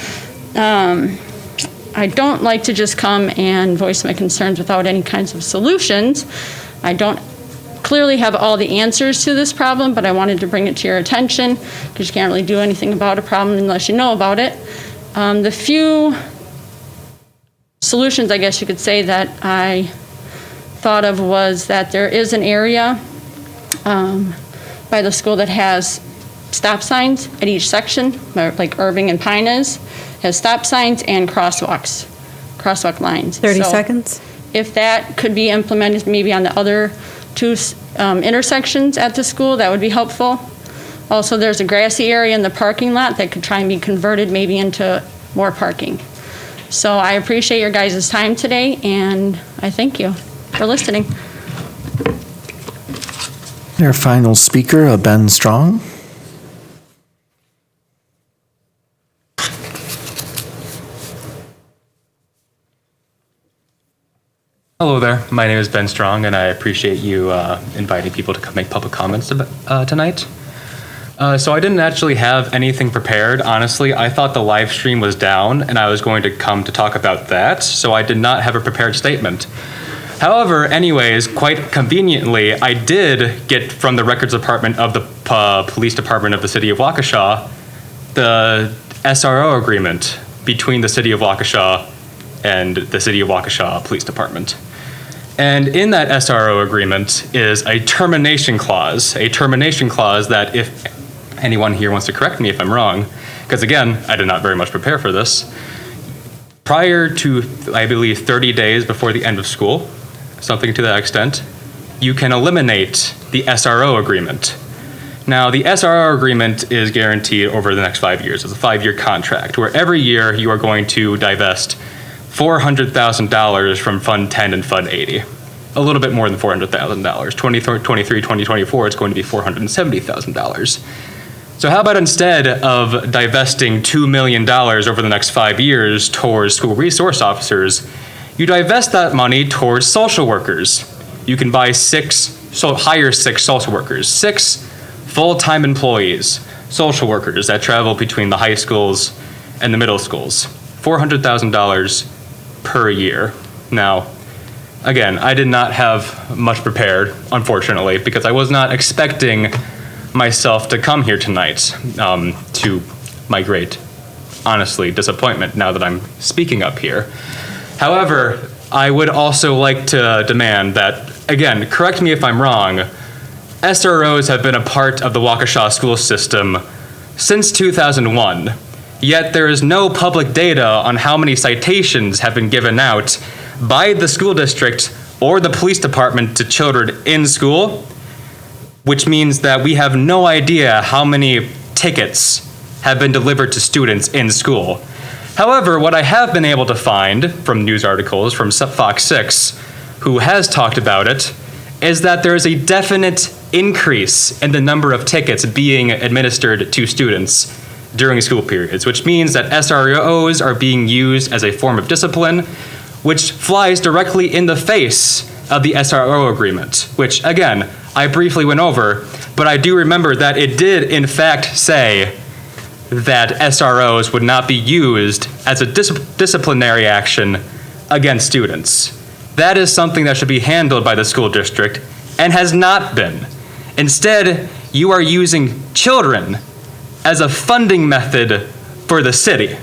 S17: I don't like to just come and voice my concerns without any kinds of solutions. I don't clearly have all the answers to this problem, but I wanted to bring it to your attention because you can't really do anything about a problem unless you know about it. The few solutions, I guess you could say, that I thought of was that there is an area by the school that has stop signs at each section, like Irving and Pine has stop signs and crosswalk lines.
S10: 30
S17: So
S10: seconds.
S17: if that could be implemented maybe on the other two intersections at the school, that would be helpful. Also, there's a grassy area in the parking lot that could try and be converted maybe into more parking. So I appreciate your guys' time today, and I thank you for listening.
S1: Our final speaker, Ben Strong.
S18: Hello there, my name is Ben Strong, and I appreciate you inviting people to come make public comments tonight. So I didn't actually have anything prepared, honestly. I thought the live stream was down, and I was going to come to talk about that, so I did not have a prepared statement. However, anyways, quite conveniently, I did get from the records department of the police department of the city of Waukesha the SRO agreement between the city of Waukesha and the city of Waukesha Police Department. And in that SRO agreement is a termination clause that, if anyone here wants to correct me if I'm wrong, because again, I did not very much prepare for this, prior to, I believe, 30 days before the end of school, something to that extent, you can eliminate the SRO agreement. Now, the SRO agreement is guaranteed over the next 5 years. It's a 5-year contract where every year you are going to divest $400,000 from Fund 10 and Fund 80. A little bit more than $400,000. 2023, 2024, it's going to be $470,000. So how about instead of divesting $2 million over the next 5 years towards school resource officers, you divest that money towards social workers. You can hire 6 social workers, 6 full-time employees, social workers that travel between the high schools and the middle schools. $400,000 per year. Now, again, I did not have much prepared, unfortunately, because I was not expecting myself to come here tonight, to my great, honestly, disappointment now that I'm speaking up here. However, I would also like to demand that, again, correct me if I'm wrong, SROs have been a part of the Waukesha school system since 2001. Yet there is no public data on how many citations have been given out by the school district or the police department to children in school, which means that we have no idea how many tickets have been delivered to students in school. However, what I have been able to find from news articles from Fox 6, who has talked about it, is that there is a definite increase in the number of tickets being administered to students during school periods, which means that SROs are being used as a form of discipline, which flies directly in the face of the SRO agreement, which, again, I briefly went over, but I do remember that it did, in fact, say that SROs would not be used as a disciplinary action against students. That is something that should be handled by the school district and has not been. Instead, you are using children as a funding method for the city,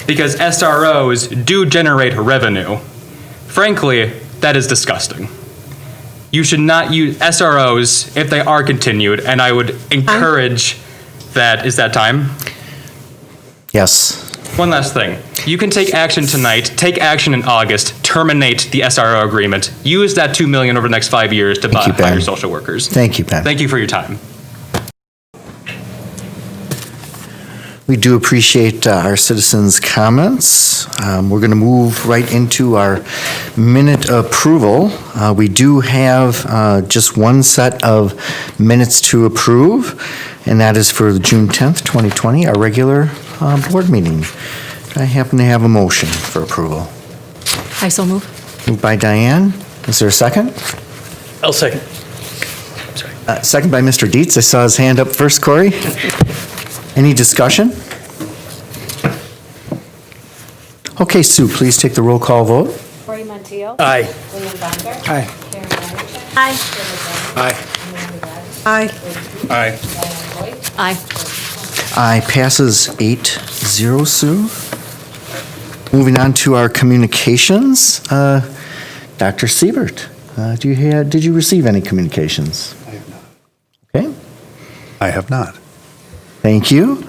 S18: because SROs do generate revenue. Frankly, that is disgusting. You should not use SROs if they are continued, and I would encourage that. Is that time?
S1: Yes.
S18: One last thing. You can take action tonight, take action in August, terminate the SRO agreement, use that $2 million over the next 5 years to hire social workers.
S1: Thank you, Ben.
S18: Thank you for your time.
S1: We do appreciate our citizens' comments. We're going to move right into our minute approval. We do have just one set of minutes to approve, and that is for June 10th, 2020, our regular board meeting. I happen to have a motion for approval.
S19: I so move.
S1: Moved by Diane. Is there a second?
S20: I'll second.
S1: Second by Mr. Dietz. I saw his hand up first, Corey. Any discussion? Okay, Sue, please take the roll call vote.
S2: Corey Montiel.
S20: Aye.
S2: William Baumgart.
S20: Aye.
S2: Karen Reinacek.
S8: Aye.
S20: Aye.
S9: Aye.
S19: Aye.
S1: Aye, passes 8-0, Sue. Moving on to our communications. Dr. Siebert, did you receive any communications?
S5: I have not.
S1: Okay.
S5: I have not.
S1: Thank you.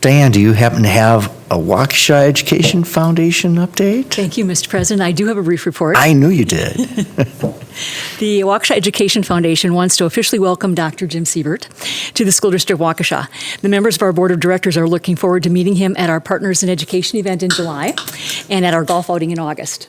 S1: Diane, do you happen to have a Waukesha Education Foundation update?
S19: Thank you, Mr. President. I do have a brief report.
S1: I knew you did.
S19: The Waukesha Education Foundation wants to officially welcome Dr. Jim Siebert to the School District of Waukesha. The members of our Board of Directors are looking forward to meeting him at our Partners in Education event in July and at our golf outing in August.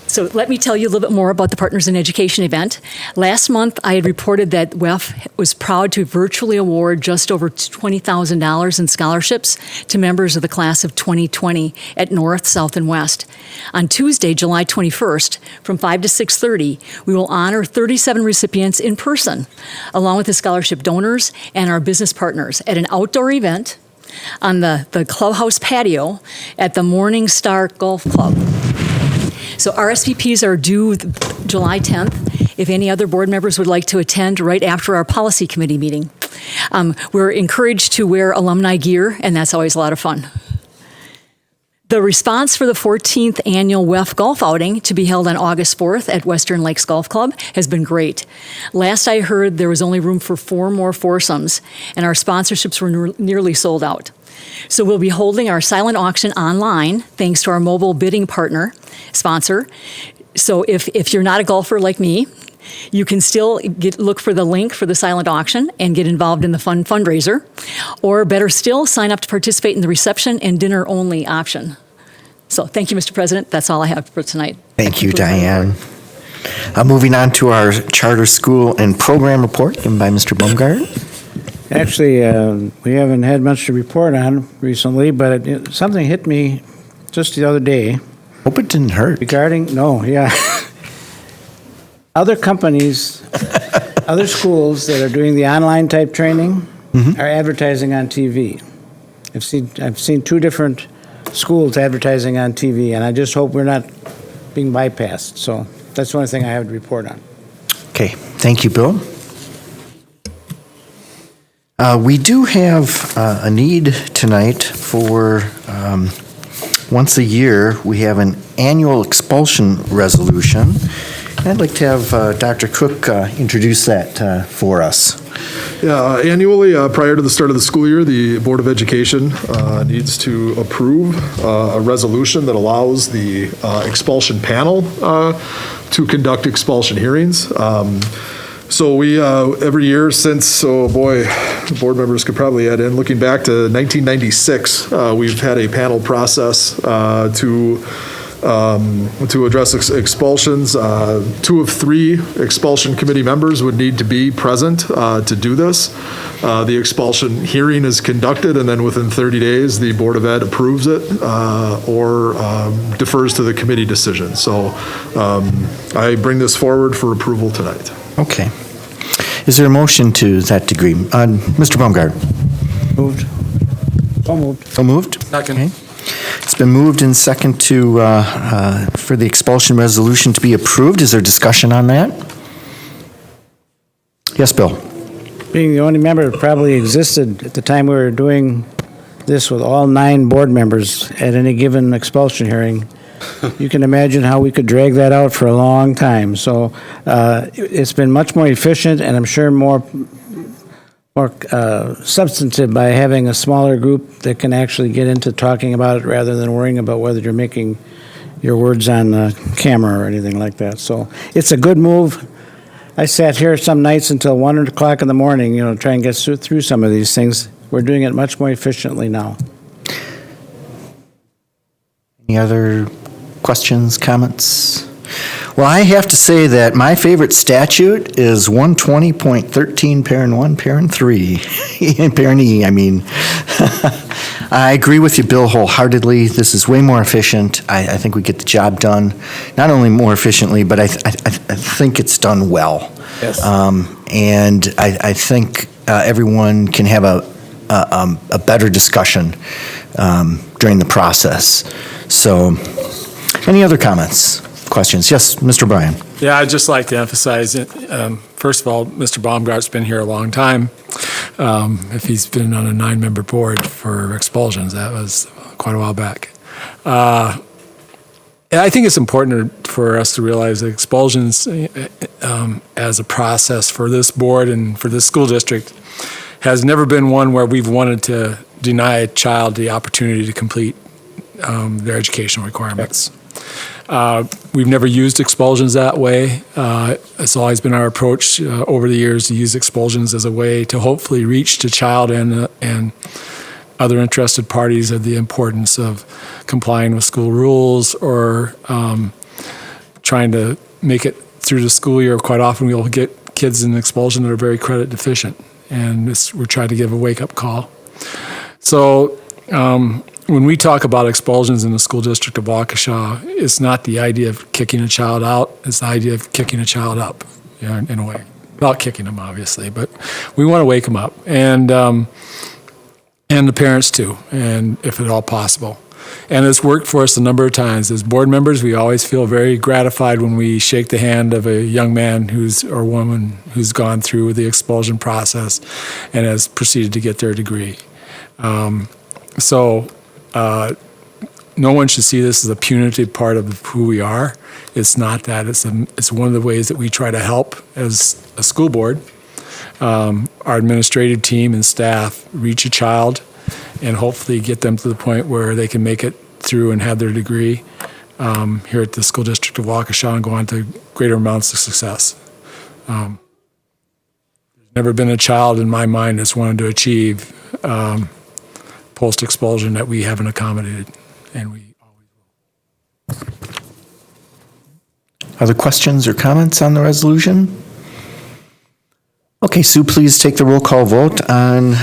S19: So let me tell you a little bit more about the Partners in Education event. Last month, I had reported that Weft was proud to virtually award just over $20,000 in scholarships to members of the class of 2020 at North, South, and West. On Tuesday, July 21st, from 5 to 6:30, we will honor 37 recipients in person, along with the scholarship donors and our business partners at an outdoor event on the clubhouse patio at the Morning Star Golf Club. So RSVPs are due July 10th. If any other board members would like to attend right after our policy committee meeting. We're encouraged to wear alumni gear, and that's always a lot of fun. The response for the 14th annual Weft golf outing to be held on August 4th at Western Lakes Golf Club has been great. Last I heard, there was only room for 4 more foursomes, and our sponsorships were nearly sold out. So we'll be holding our silent auction online, thanks to our mobile bidding sponsor. So if you're not a golfer like me, you can still look for the link for the silent auction and get involved in the fun fundraiser. Or better still, sign up to participate in the reception and dinner only option. So thank you, Mr. President. That's all I have for tonight.
S1: Thank you, Diane. Moving on to our charter school and program report given by Mr. Baumgart.
S21: Actually, we haven't had much to report on recently, but something hit me just the other day.
S1: Hope it didn't hurt.
S21: Other companies, other schools that are doing the online type training are advertising on TV. I've seen 2 different schools advertising on TV, and I just hope we're not being bypassed. So that's the only thing I have to report on.
S1: Okay, thank you, Bill. We do have a need tonight for, once a year, we have an annual expulsion resolution. I'd like to have Dr. Cook introduce that for us.
S22: Yeah, annually, prior to the start of the school year, the Board of Education needs to approve a resolution that allows the expulsion panel to conduct expulsion hearings. So we, every year since, the board members could probably add in, looking back to 1996, we've had a panel process to address expulsions. 2 of 3 expulsion committee members would need to be present to do this. The expulsion hearing is conducted, and then within 30 days, the Board of Ed approves it or defers to the committee decision. So I bring this forward for approval tonight.
S1: Okay. Is there a motion to that degree? Mr. Baumgart?
S21: Moved. So moved.
S1: So moved?
S22: Second.
S1: Okay. It's been moved and second to, for the expulsion resolution to be approved. Is there discussion on that? Yes, Bill?
S21: Being the only member that probably existed at the time we were doing this with all 9 board members at any given expulsion hearing, you can imagine how we could drag that out for a long time. So it's been much more efficient, and I'm sure more more substantive by having a smaller group that can actually get into talking about it rather than worrying about whether you're making your words on camera or anything like that. So it's a good move. I sat here some nights until 1 o'clock in the morning, try and get through some of these things. We're doing it much more efficiently now.
S1: Any other questions, comments? Well, I have to say that my favorite statute is 120.13, parent 1, parent 3, parent E, I mean. I agree with you, Bill, wholeheartedly. This is way more efficient. I think we get the job done, not only more efficiently, but I think it's done well.
S21: Yes.
S1: And I think everyone can have a better discussion during the process. So, any other comments, questions? Yes, Mr. Bryan.
S3: Yeah, I'd just like to emphasize, first of all, Mr. Baumgart's been here a long time. If he's been on a 9-member board for expulsions, that was quite a while back. And I think it's important for us to realize that expulsions as a process for this board and for this school district has never been one where we've wanted to deny a child the opportunity to complete their educational requirements. We've never used expulsions that way. It's always been our approach over the years to use expulsions as a way to hopefully reach the child and other interested parties of the importance of complying with school rules or trying to make it through the school year. Quite often we'll get kids in expulsion that are very credit deficient, and we're trying to give a wake-up call. So when we talk about expulsions in the school district of Waukesha, it's not the idea of kicking a child out, it's the idea of kicking a child up, in a way. Without kicking them, obviously, but we want to wake them up, and the parents too, and if at all possible. And it's worked for us a number of times. As board members, we always feel very gratified when we shake the hand of a young man or woman who's gone through the expulsion process and has proceeded to get their degree. No one should see this as a punitive part of who we are. It's not that. It's one of the ways that we try to help as a school board, our administrative team and staff reach a child and hopefully get them to the point where they can make it through and have their degree here at the school district of Waukesha and go on to greater amounts of success. There's never been a child in my mind that's wanted to achieve post-expulsion that we haven't accommodated, and we always will.
S1: Other questions or comments on the resolution? Okay, Sue, please take the roll call vote on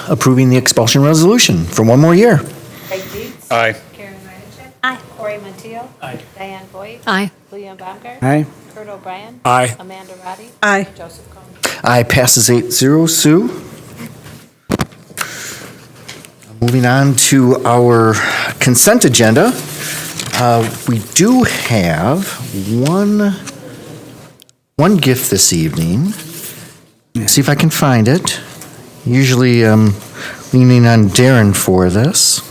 S1: approving the expulsion resolution for one more year.
S2: Craig Dietz.
S18: Aye.
S2: Karen Reinacek. Aye. Corey Montiel.
S18: Aye.
S2: Diane Boyd.
S19: Aye.
S2: William Baumgart.
S21: Aye.
S2: Kurt O'Brien.
S3: Aye.
S2: Amanda Roddy.
S9: Aye.
S2: Joseph Cohen.
S1: Aye, passes 8-0. Sue? Moving on to our consent agenda. We do have one gift this evening. See if I can find it. Usually leaning on Darren for this.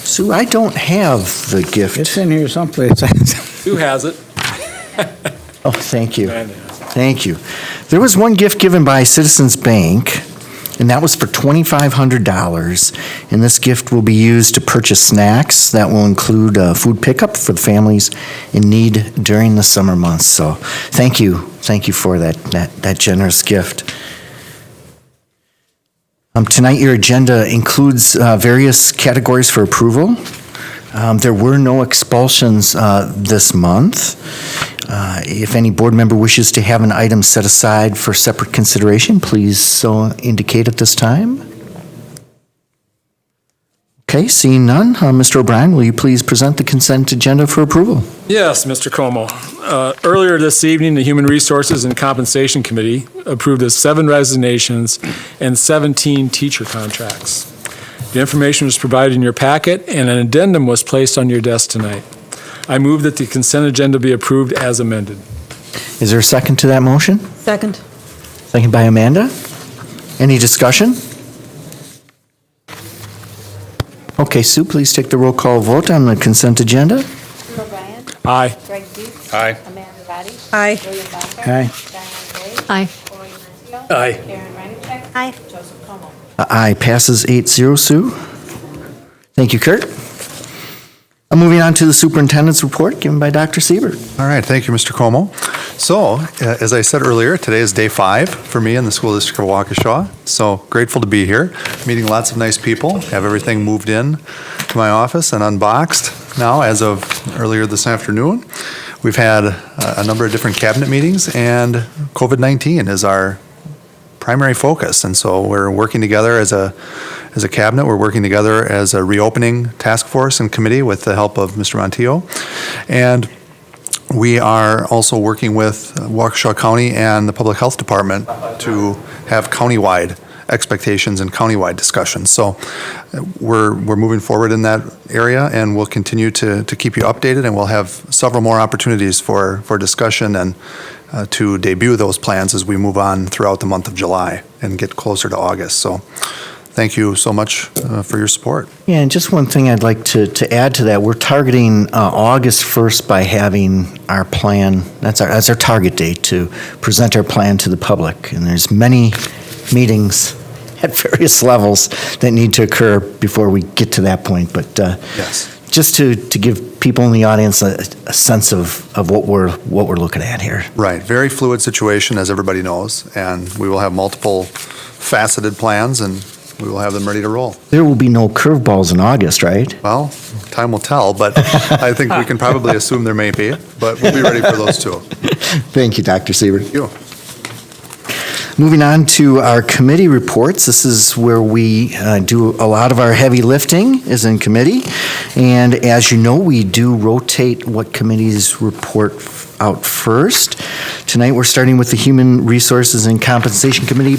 S1: Sue, I don't have the gift.
S21: It's in here someplace.
S3: Who has it?
S1: Oh, thank you. Thank you. There was one gift given by Citizens Bank, and that was for $2,500. And this gift will be used to purchase snacks. That will include food pickup for the families in need during the summer months. So thank you. Thank you for that generous gift. Tonight, your agenda includes various categories for approval. There were no expulsions this month. If any board member wishes to have an item set aside for separate consideration, please so indicate at this time. Okay, seeing none, Mr. O'Brien, will you please present the consent agenda for approval?
S3: Yes, Mr. Como. Earlier this evening, the Human Resources and Compensation Committee approved of 7 resignations and 17 teacher contracts. The information was provided in your packet, and an addendum was placed on your desk tonight. I move that the consent agenda be approved as amended.
S1: Is there a second to that motion?
S9: Second.
S1: Second by Amanda. Any discussion? Okay, Sue, please take the roll call vote on the consent agenda.
S2: O'Brien.
S3: Aye.
S2: Greg Dukes.
S18: Aye.
S2: Amanda Vati.
S10: Aye.
S2: William Baumgart.
S21: Aye.
S2: Diane Boyd.
S19: Aye.
S2: Cory Mansfield.
S3: Aye.
S2: Karen Reinacek.
S17: Aye.
S2: Joseph Como.
S1: Aye, passes 8-0, Sue. Thank you, Kurt. Moving on to the superintendent's report given by Dr. Siebert.
S5: All right, thank you, Mr. Como. So, as I said earlier, today is day 5 for me in the school district of Waukesha. So grateful to be here, meeting lots of nice people, have everything moved in to my office and unboxed now as of earlier this afternoon. We've had a number of different cabinet meetings, and COVID-19 is our primary focus. And so we're working together as a cabinet. We're working together as a reopening task force and committee with the help of Mr. Montijo. And we are also working with Waukesha County and the Public Health Department to have countywide expectations and countywide discussions. So we're moving forward in that area, and we'll continue to keep you updated, and we'll have several more opportunities for discussion and to debut those plans as we move on throughout the month of July and get closer to August. So thank you so much for your support.
S1: Yeah, and just one thing I'd like to add to that. We're targeting August 1st by having our plan, that's our target date, to present our plan to the public. And there's many meetings at various levels that need to occur before we get to that point. But
S5: yes,
S1: just to give people in the audience a sense of what we're looking at here.
S5: Right, very fluid situation, as everybody knows, and we will have multiple faceted plans, and we will have them ready to roll.
S1: There will be no curveballs in August, right?
S5: Well, time will tell, but I think we can probably assume there may be, but we'll be ready for those too.
S1: Thank you, Dr. Siebert.
S5: Thank you.
S1: Moving on to our committee reports. This is where we do a lot of our heavy lifting is in committee. And as you know, we do rotate what committees report out first. Tonight, we're starting with the Human Resources and Compensation Committee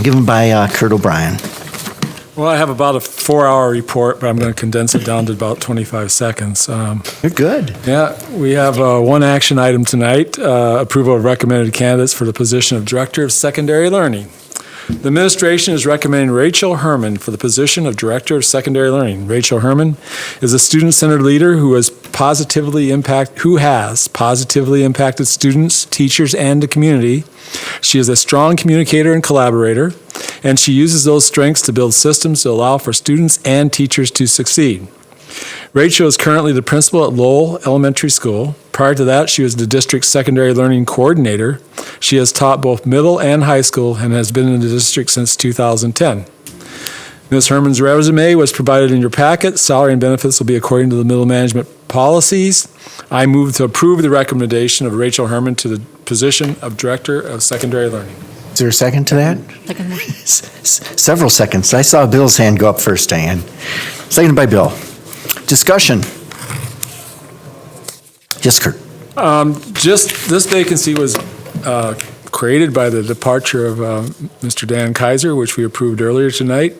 S1: given by Kurt O'Brien.
S3: Well, I have about a 4-hour report, but I'm going to condense it down to about 25 seconds.
S1: You're good.
S3: Yeah, we have one action item tonight, approval of recommended candidates for the position of Director of Secondary Learning. The administration is recommending Rachel Herman for the position of Director of Secondary Learning. Rachel Herman is a student-centered leader who has positively impacted students, teachers, and the community. She is a strong communicator and collaborator, and she uses those strengths to build systems to allow for students and teachers to succeed. Rachel is currently the principal at Lowell Elementary School. Prior to that, she was the district's secondary learning coordinator. She has taught both middle and high school and has been in the district since 2010. Ms. Herman's resume was provided in your packet. Salary and benefits will be according to the middle management policies. I move to approve the recommendation of Rachel Herman to the position of Director of Secondary Learning.
S1: Is there a second to that?
S19: Second.
S1: Several seconds. I saw Bill's hand go up first, Diane. Seconded by Bill. Discussion. Yes, Kurt.
S3: Just this vacancy was created by the departure of Mr. Dan Kaiser, which we approved earlier tonight.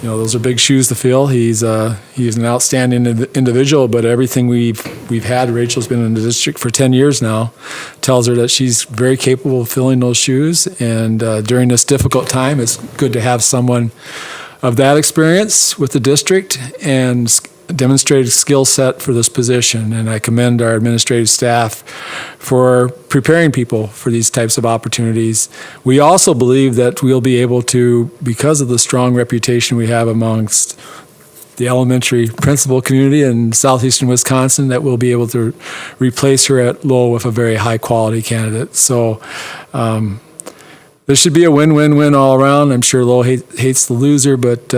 S3: Those are big shoes to fill. He's an outstanding individual, but everything we've had, Rachel's been in the district for 10 years now, tells her that she's very capable of filling those shoes. And during this difficult time, it's good to have someone of that experience with the district and demonstrated skill set for this position. And I commend our administrative staff for preparing people for these types of opportunities. We also believe that we'll be able to, because of the strong reputation we have amongst the elementary principal community in southeastern Wisconsin, that we'll be able to replace her at Lowell with a very high quality candidate. So there should be a win-win-win all around. I'm sure Lowell hates the loser, but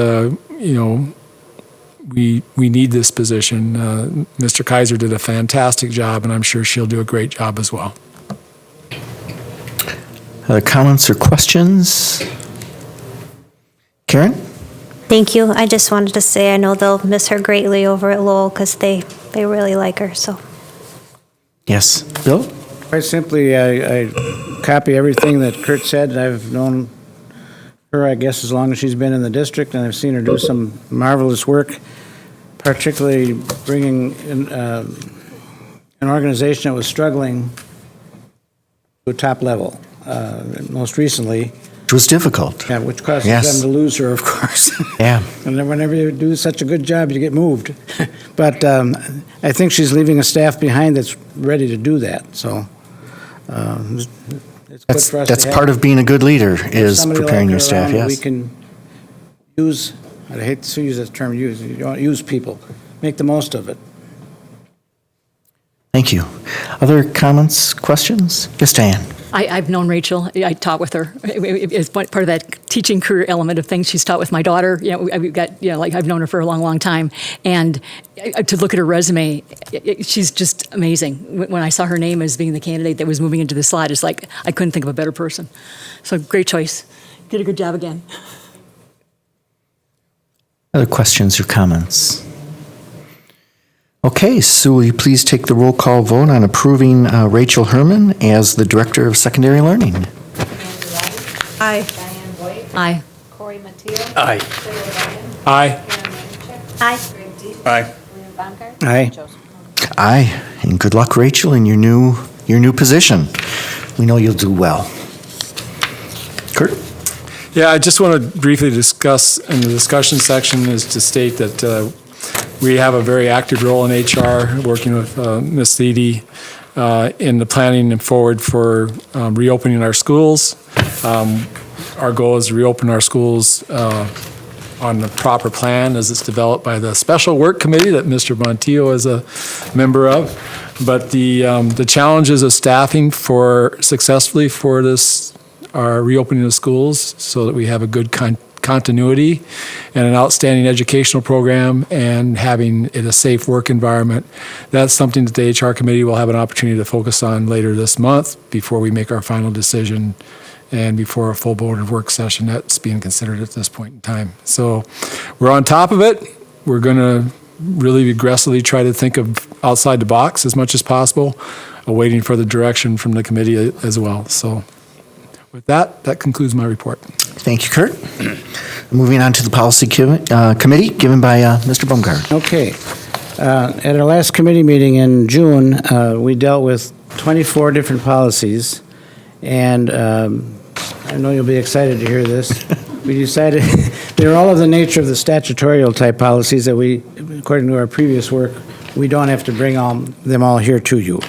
S3: we need this position. Mr. Kaiser did a fantastic job, and I'm sure she'll do a great job as well.
S1: Other comments or questions? Karen?
S2: Thank you. I just wanted to say I know they'll miss her greatly over at Lowell because they really like her. So.
S1: Yes. Bill?
S21: Quite simply, I copy everything that Kurt said. I've known her, I guess, as long as she's been in the district, and I've seen her do some marvelous work, particularly bringing an organization that was struggling to a top level. Most recently,
S1: Which was difficult.
S21: Yeah, which causes
S1: Yes.
S21: them to lose her, of course.
S1: Yeah.
S21: And then whenever you do such a good job, you get moved. But I think she's leaving a staff behind that's ready to do that, so it's good for us
S1: That's
S21: to have
S1: part of being a good leader, is
S21: somebody
S1: preparing
S21: like
S1: your
S21: her
S1: staff,
S21: around that
S1: yes.
S21: We can use, I hate to use that term, use, you don't use people, make the most of it.
S1: Thank you. Other comments, questions? Yes, Diane.
S19: I've known Rachel. I taught with her. It's part of that teaching career element of things. She's taught with my daughter. We've got, like I've known her for a long, long time. And to look at her resume, she's just amazing. When I saw her name as being the candidate that was moving into the slot, it's like I couldn't think of a better person. So great choice. Did a good job again.
S1: Other questions or comments? Okay, so will you please take the roll call vote on approving Rachel Herman as the Director of Secondary Learning?
S10: Aye.
S4: Diane Boyd.
S19: Aye.
S4: Corey Mateo.
S3: Aye.
S4: Sarah Ryan.
S3: Aye.
S4: Karen Manchek.
S2: Aye.
S4: Greg Deep.
S3: Aye.
S4: William Baumgart.
S21: Aye.
S4: Joseph.
S1: Aye, and good luck, Rachel, in your new position. We know you'll do well. Kurt?
S3: Yeah, I just want to briefly discuss, in the discussion section, is to state that we have a very active role in HR, working with Ms. Thede in the planning and forward for reopening our schools. Our goal is to reopen our schools on the proper plan as it's developed by the Special Work Committee that Mr. Montillo is a member of. But the challenges of staffing successfully for this are reopening the schools so that we have a good continuity and an outstanding educational program and having it a safe work environment. That's something that the HR committee will have an opportunity to focus on later this month before we make our final decision and before a full board of work session that's being considered at this point in time. So we're on top of it. We're going to really aggressively try to think of outside the box as much as possible, awaiting for the direction from the committee as well. So with that concludes my report.
S1: Thank you, Kurt. Moving on to the policy committee, given by Mr. Baumgart.
S21: Okay. At our last committee meeting in June, we dealt with 24 different policies, and I know you'll be excited to hear this. We decided they're all of the nature of the statutorial type policies that we, according to our previous work, we don't have to bring them all here to you.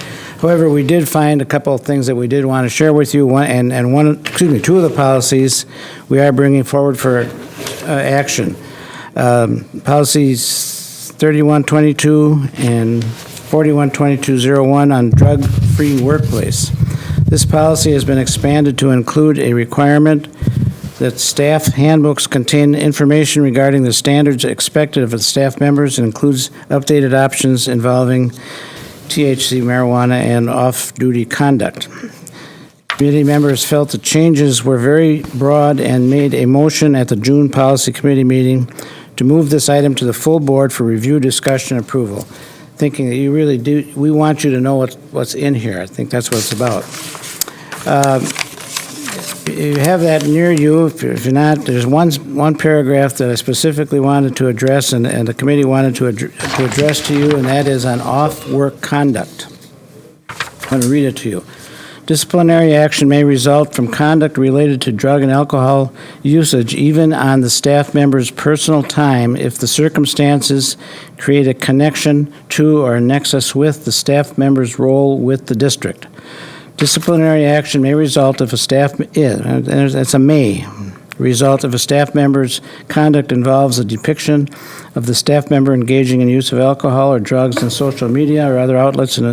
S21: However, we did find a couple of things that we did want to share with you. Two of the policies we are bringing forward for action. Policies 3122 and 412201 on drug-free workplace. This policy has been expanded to include a requirement that staff handbooks contain information regarding the standards expected of its staff members and includes updated options involving THC, marijuana, and off-duty conduct. Committee members felt the changes were very broad and made a motion at the June Policy Committee meeting to move this item to the full board for review, discussion, and approval, thinking that you really do, we want you to know what's in here. I think that's what it's about. You have that near you. If you're not, there's one paragraph that I specifically wanted to address and the committee wanted to address to you, and that is on off-work conduct. I'm going to read it to you. Disciplinary action may result from conduct related to drug and alcohol usage, even on the staff member's personal time, if the circumstances create a connection to or a nexus with the staff member's role with the district. Disciplinary action may result if a staff, that's a may, result if a staff member's conduct involves a depiction of the staff member engaging in use of alcohol or drugs in social media or other outlets in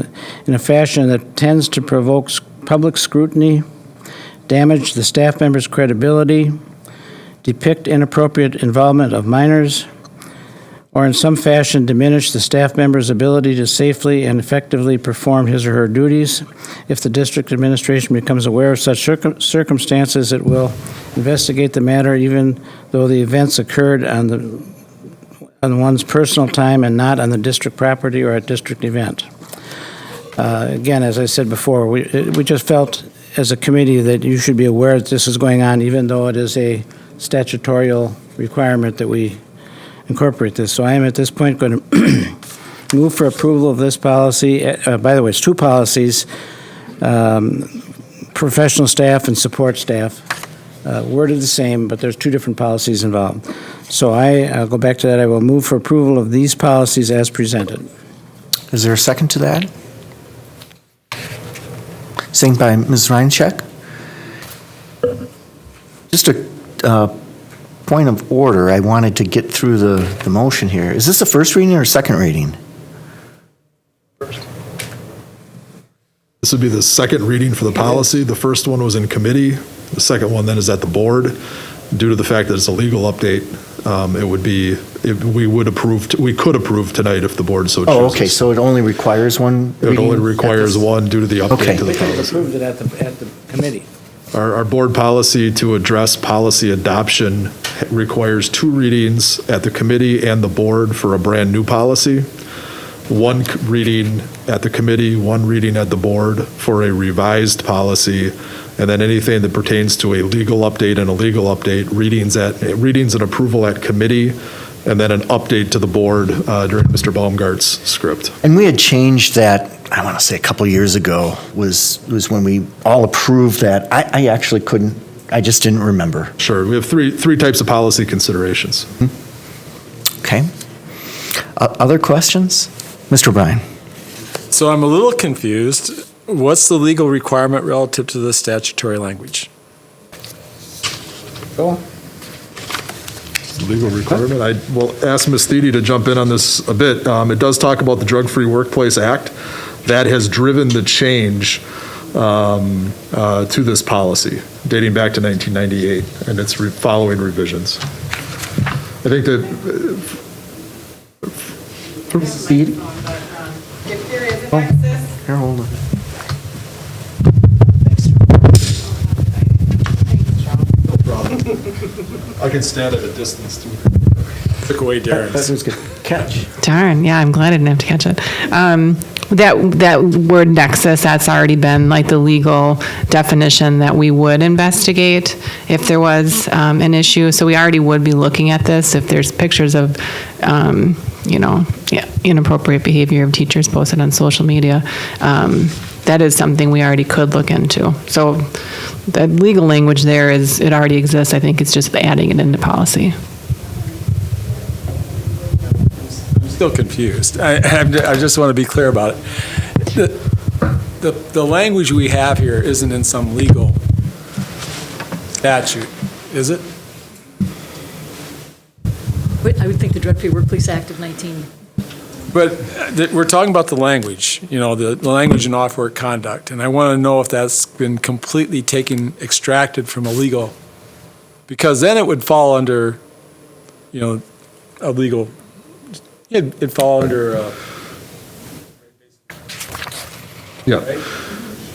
S21: a fashion that tends to provoke public scrutiny, damage the staff member's credibility, depict inappropriate involvement of minors, or in some fashion diminish the staff member's ability to safely and effectively perform his or her duties. If the district administration becomes aware of such circumstances, it will investigate the matter even though the events occurred on one's personal time and not on the district property or at district event. Again, as I said before, we just felt as a committee that you should be aware that this is going on, even though it is a statutorial requirement that we incorporate this. So I am at this point going to move for approval of this policy. By the way, it's two policies, professional staff and support staff. worded the same, but there's two different policies involved. So I'll go back to that. I will move for approval of these policies as presented.
S1: Is there a second to that? Second by Ms. Reincheck. Just a point of order. I wanted to get through the motion here. Is this a first reading or a second reading?
S22: This would be the second reading for the policy. The first one was in committee. The second one then is at the board. Due to the fact that it's a legal update, we could approve tonight if the board so chooses.
S1: Oh, okay, so it only requires one
S22: It
S1: reading?
S22: only requires one due to the update to the
S21: They could have
S22: policy.
S21: approved it at the committee.
S22: Our board policy to address policy adoption requires 2 readings at the committee and the board for a brand-new policy. 1 reading at the committee, 1 reading at the board for a revised policy, and then anything that pertains to a legal update and a legal update, readings and approval at committee, and then an update to the board during Mr. Baumgart's script.
S1: And we had changed that, I want to say a couple years ago, was when we all approved that. I actually couldn't, I just didn't remember.
S22: Sure, we have three types of policy considerations.
S1: Okay. Other questions? Mr. O'Brien.
S3: So I'm a little confused. What's the legal requirement relative to the statutory language?
S21: Go.
S22: Legal requirement. I will ask Ms. Thiede to jump in on this a bit. It does talk about the Drug-Free Workplace Act. That has driven the change to this policy dating back to 1998, and it's following revisions. I think that
S1: Ms. Thiede?
S7: If there is a nexus.
S1: Here, hold on.
S22: no problem. I can stand at a distance too.
S3: Took away Darren's.
S1: That was good. Catch.
S20: Darn, yeah, I'm glad I didn't have to catch it. That word nexus, that's already been like the legal definition that we would investigate if there was an issue. So we already would be looking at this if there's pictures of, inappropriate behavior of teachers posted on social media. That is something we already could look into. So the legal language there it already exists. I think it's just adding it into policy.
S3: Still confused. I just want to be clear about it. The language we have here isn't in some legal statute, is it?
S19: I would think the Drug-Free Workplace Act of 19.
S3: But we're talking about the language, the language in off-work conduct, and I want to know if that's been completely extracted from a legal, because then it would fall under, a legal. It'd fall under.
S22: Yeah.
S3: Right?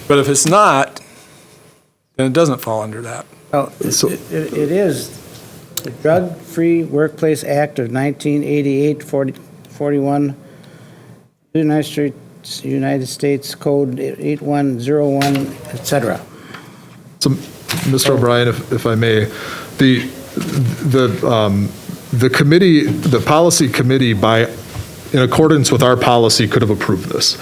S3: But if it's not, then it doesn't fall under that.
S21: Well, it is the Drug-Free Workplace Act of 1988, 41, United States Code 8101, et cetera.
S22: So, Mr. O'Brien, if I may, the committee, the policy committee, in accordance with our policy, could have approved this.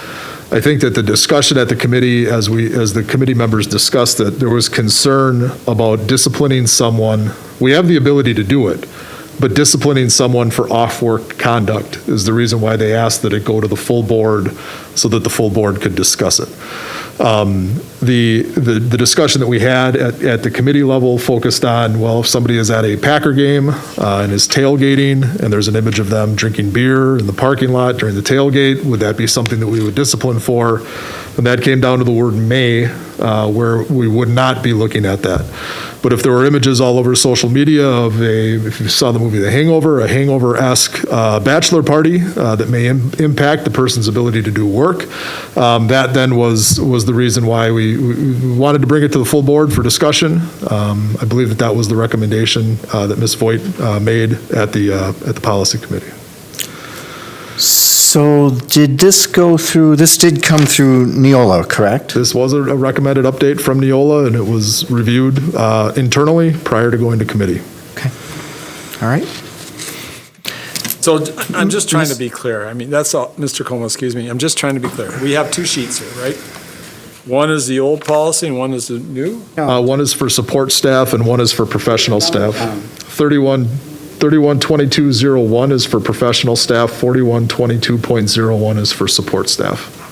S22: I think that the discussion at the committee, as the committee members discussed it, there was concern about disciplining someone. We have the ability to do it, but disciplining someone for off-work conduct is the reason why they asked that it go to the full board so that the full board could discuss it. The discussion that we had at the committee level focused on, well, if somebody is at a Packer game and is tailgating and there's an image of them drinking beer in the parking lot during the tailgate, would that be something that we would discipline for? And that came down to the word may, where we would not be looking at that. But if there were images all over social media of if you saw the movie The Hangover, a hangover-esque bachelor party that may impact the person's ability to do work, that then was the reason why we wanted to bring it to the full board for discussion. I believe that was the recommendation that Ms. Voigt made at the policy committee.
S1: So did this go through, this did come through Neola, correct?
S22: This was a recommended update from Neola, and it was reviewed internally prior to going to committee.
S1: Okay. All right.
S3: So I'm just trying to be clear. I mean, that's all, Mr. Como, excuse me. I'm just trying to be clear. We have 2 sheets here, right? One is the old policy and one is the new?
S22: One is for support staff and one is for professional staff. 312201 is for professional staff, 4122.01 is for support staff.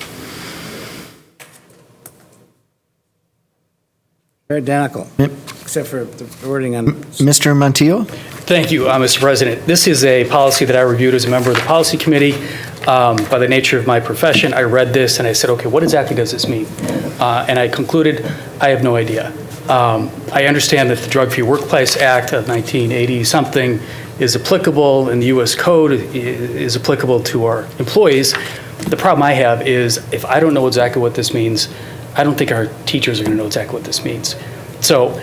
S21: They're identical, except for the wording on.
S1: Mr. Montijo?
S6: Thank you, Mr. President. This is a policy that I reviewed as a member of the policy committee. By the nature of my profession, I read this and I said, okay, what exactly does this mean? And I concluded, I have no idea. I understand that the Drug-Free Workplace Act of 1980-something is applicable and the U.S. Code is applicable to our employees. The problem I have is if I don't know exactly what this means, I don't think our teachers are going to know exactly what this means. So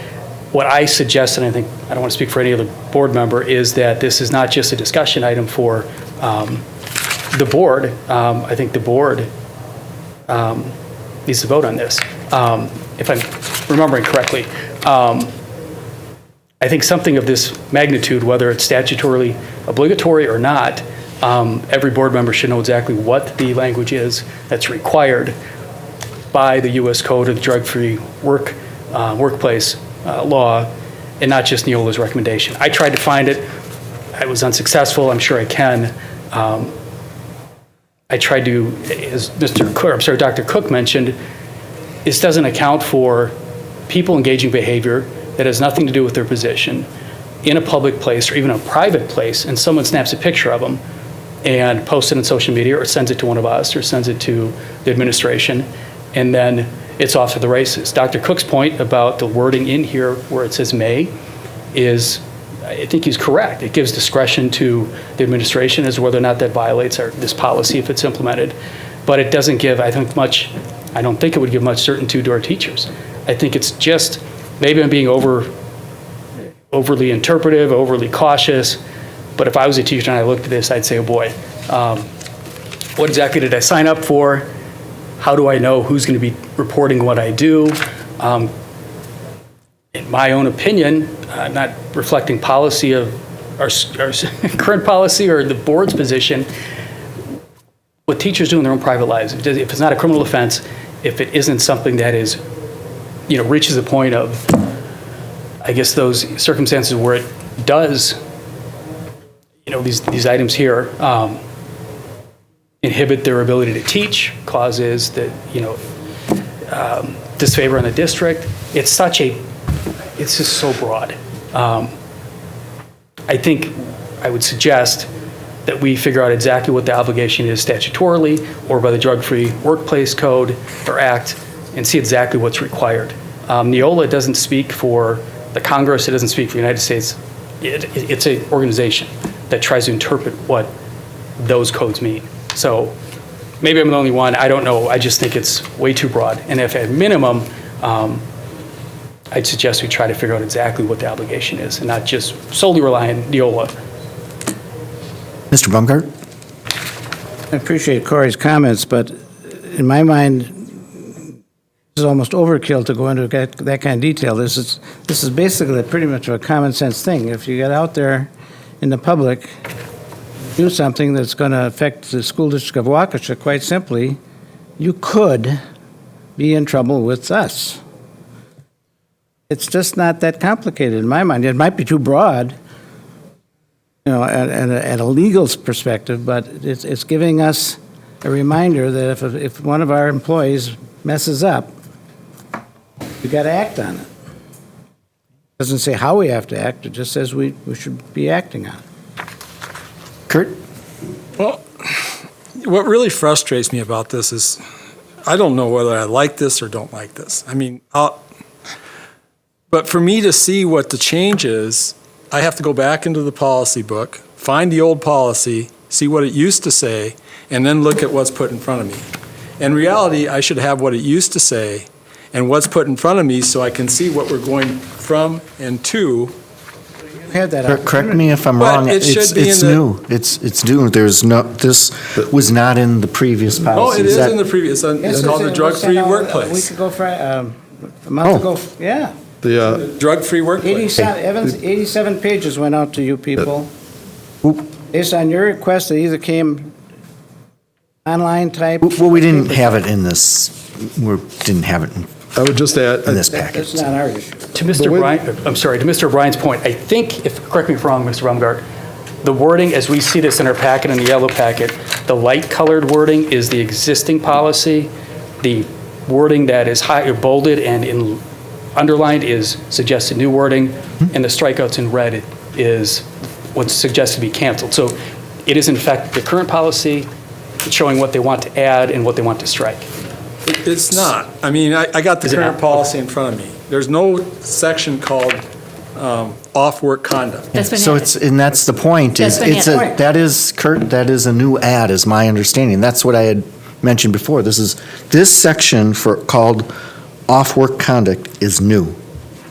S6: what I suggest, and I think I don't want to speak for any other board member, is that this is not just a discussion item for the board. I think the board needs to vote on this. If I'm remembering correctly, I think something of this magnitude, whether it's statutorily obligatory or not, every board member should know exactly what the language is that's required by the U.S. Code of the Drug-Free Workplace law, and not just Neola's recommendation. I tried to find it. I was unsuccessful. I'm sure I can. I tried to, as Dr. Cook mentioned, this doesn't account for people engaging behavior that has nothing to do with their position in a public place or even a private place, and someone snaps a picture of them and posts it on social media or sends it to one of us or sends it to the administration, and then it's off to the races. Dr. Cook's point about the wording in here where it says may is, I think he's correct. It gives discretion to the administration as to whether or not that violates this policy if it's implemented. But it doesn't give, I don't think it would give much certainty to our teachers. I think it's just, maybe I'm being overly interpretive, overly cautious, but if I was a teacher and I looked at this, I'd say, oh boy, what exactly did I sign up for? How do I know who's going to be reporting what I do? In my own opinion, not reflecting policy of our current policy or the board's position, what teachers do in their own private lives, if it's not a criminal offense, if it isn't something that is, reaches a point of, I guess, those circumstances where it does, these items here, inhibit their ability to teach, causes that, disfavor in the district. It's just so broad. I think I would suggest that we figure out exactly what the obligation is statutorily or by the Drug-Free Workplace Code or Act and see exactly what's required. Neola doesn't speak for the Congress. It doesn't speak for the United States. It's an organization that tries to interpret what those codes mean. So maybe I'm the only one. I don't know. I just think it's way too broad. And if at minimum, I'd suggest we try to figure out exactly what the obligation is and not just solely rely on Neola.
S1: Mr. Baumgart?
S21: I appreciate Corey's comments, but in my mind, this is almost overkill to go into that kind of detail. This is basically pretty much a common sense thing. If you get out there in the public, do something that's going to affect the school district of Waukesha, quite simply, you could be in trouble with us. It's just not that complicated in my mind. It might be too broad, at a legal perspective, but it's giving us a reminder that if one of our employees messes up, we got to act on it. It doesn't say how we have to act. It just says we should be acting on it.
S1: Kurt?
S3: Well, what really frustrates me about this is I don't know whether I like this or don't like this. I mean, but for me to see what the change is, I have to go back into the policy book, find the old policy, see what it used to say, and then look at what's put in front of me. In reality, I should have what it used to say and what's put in front of me so I can see what we're going from and to.
S1: Correct me if I'm wrong. It's new. It's new. This was not in the previous policy.
S3: Oh, it is in the previous. It's called the Drug-Free Workplace.
S21: A week ago, a month ago, yeah.
S22: The
S3: Drug-Free Workplace.
S21: 87 pages went out to you people. Based on your request, it either came online type.
S1: Well, we didn't have it in this didn't have it
S22: I would just add,
S1: in this package.
S21: That's not our issue.
S6: To Mr. Bryan, I'm sorry, to Mr. Bryan's point, I think, correct me if I'm wrong, Mr. Baumgart, the wording, as we see this in our packet, in the yellow packet, the light-colored wording is the existing policy. The wording that is bolded and underlined is suggested new wording, and the strikeouts in red is what's suggested to be canceled. So it is, in fact, the current policy showing what they want to add and what they want to strike.
S3: It's not. I mean, I got the
S6: Is it
S3: current
S6: not?
S3: policy in front of me. There's no section called off-work conduct.
S1: So it's, and that's the point. That is, Kurt, that is a new ad, is my understanding. That's what I had mentioned before. This section called off-work conduct is new.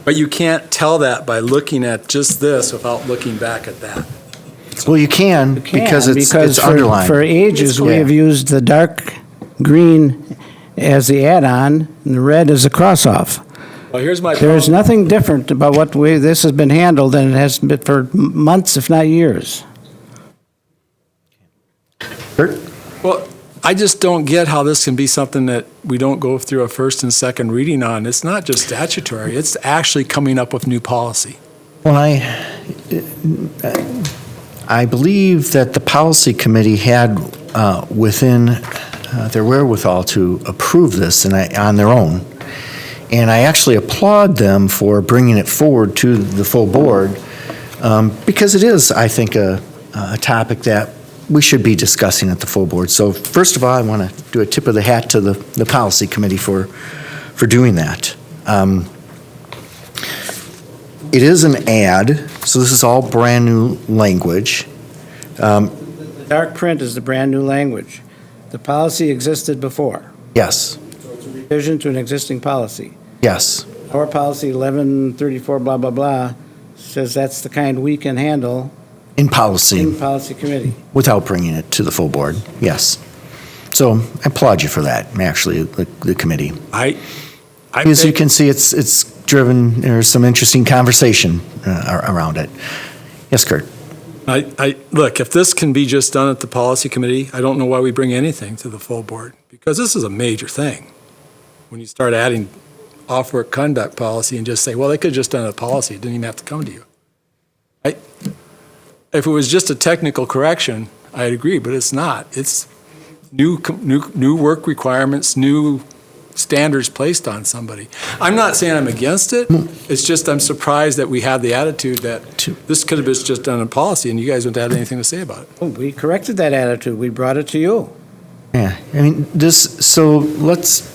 S3: But you can't tell that by looking at just this without looking back at that.
S1: Well, you can, because it's underlined.
S21: For ages, we have used the dark green as the add-on, and the red as a cross-off.
S3: Well, here's my
S21: There is nothing different about what way this has been handled than it has been for months, if not years.
S3: Well, I just don't get how this can be something that we don't go through a first and second reading on. It's not just statutory, it's actually coming up with new policy.
S1: Well, I believe that the policy committee had within their wherewithal to approve this on their own. And I actually applaud them for bringing it forward to the full board because it is, I think, a topic that we should be discussing at the full board. So first of all, I want to do a tip of the hat to the policy committee for doing that. It is an ad, so this is all brand new language.
S21: Dark print is the brand new language. The policy existed before.
S1: Yes.
S21: Revision to an existing policy.
S1: Yes.
S21: Our policy 1134 blah, blah, blah says that's the kind we can handle.
S1: In policy.
S21: In policy committee.
S1: Without bringing it to the full board, yes. So I applaud you for that, actually, the committee. As you can see, it's driven, there's some interesting conversation around it. Yes, Kurt?
S3: Look, if this can be just done at the policy committee, I don't know why we bring anything to the full board, because this is a major thing. When you start adding off-work conduct policy and just say, well, they could have just done a policy, it didn't even have to come to you. If it was just a technical correction, I'd agree, but it's not. It's new work requirements, new standards placed on somebody. I'm not saying I'm against it. It's just I'm surprised that we have the attitude that this could have been just done in policy and you guys don't have anything to say about it.
S21: Oh, we corrected that attitude. We brought it to you.
S1: Yeah, I mean, so let's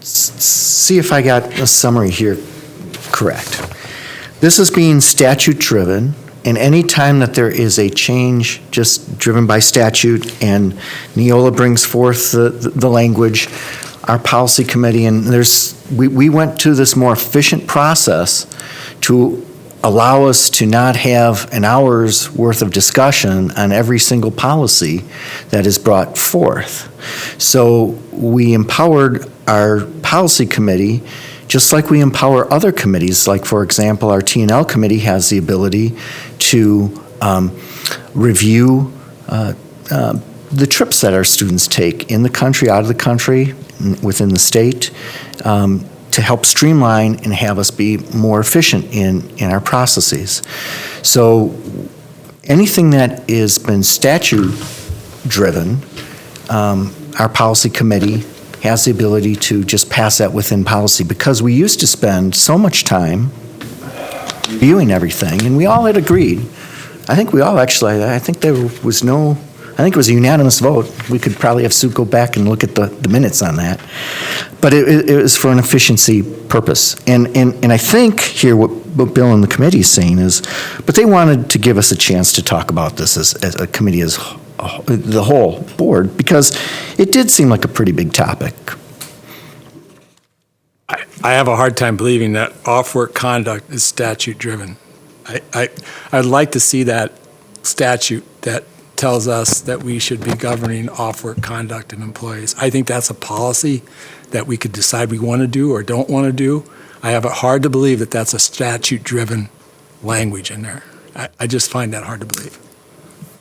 S1: see if I got a summary here correct. This is being statute-driven, and any time that there is a change just driven by statute and Neola brings forth the language, our policy committee, and we went to this more efficient process to allow us to not have an hour's worth of discussion on every single policy that is brought forth. So we empowered our policy committee just like we empower other committees. Like, for example, our T&L committee has the ability to review the trips that our students take in the country, out of the country, within the state, to help streamline and have us be more efficient in our processes. So anything that has been statute-driven, our policy committee has the ability to just pass that within policy, because we used to spend so much time reviewing everything, and we all had agreed. I think we all actually, I think there was no, I think it was a unanimous vote. We could probably have Sue go back and look at the minutes on that. But it was for an efficiency purpose. And I think here what Bill and the committee is saying is, but they wanted to give us a chance to talk about this as a committee, as the whole board, because it did seem like a pretty big topic.
S3: I have a hard time believing that off-work conduct is statute-driven. I'd like to see that statute that tells us that we should be governing off-work conduct of employees. I think that's a policy that we could decide we want to do or don't want to do. I have it hard to believe that that's a statute-driven language in there. I just find that hard to believe.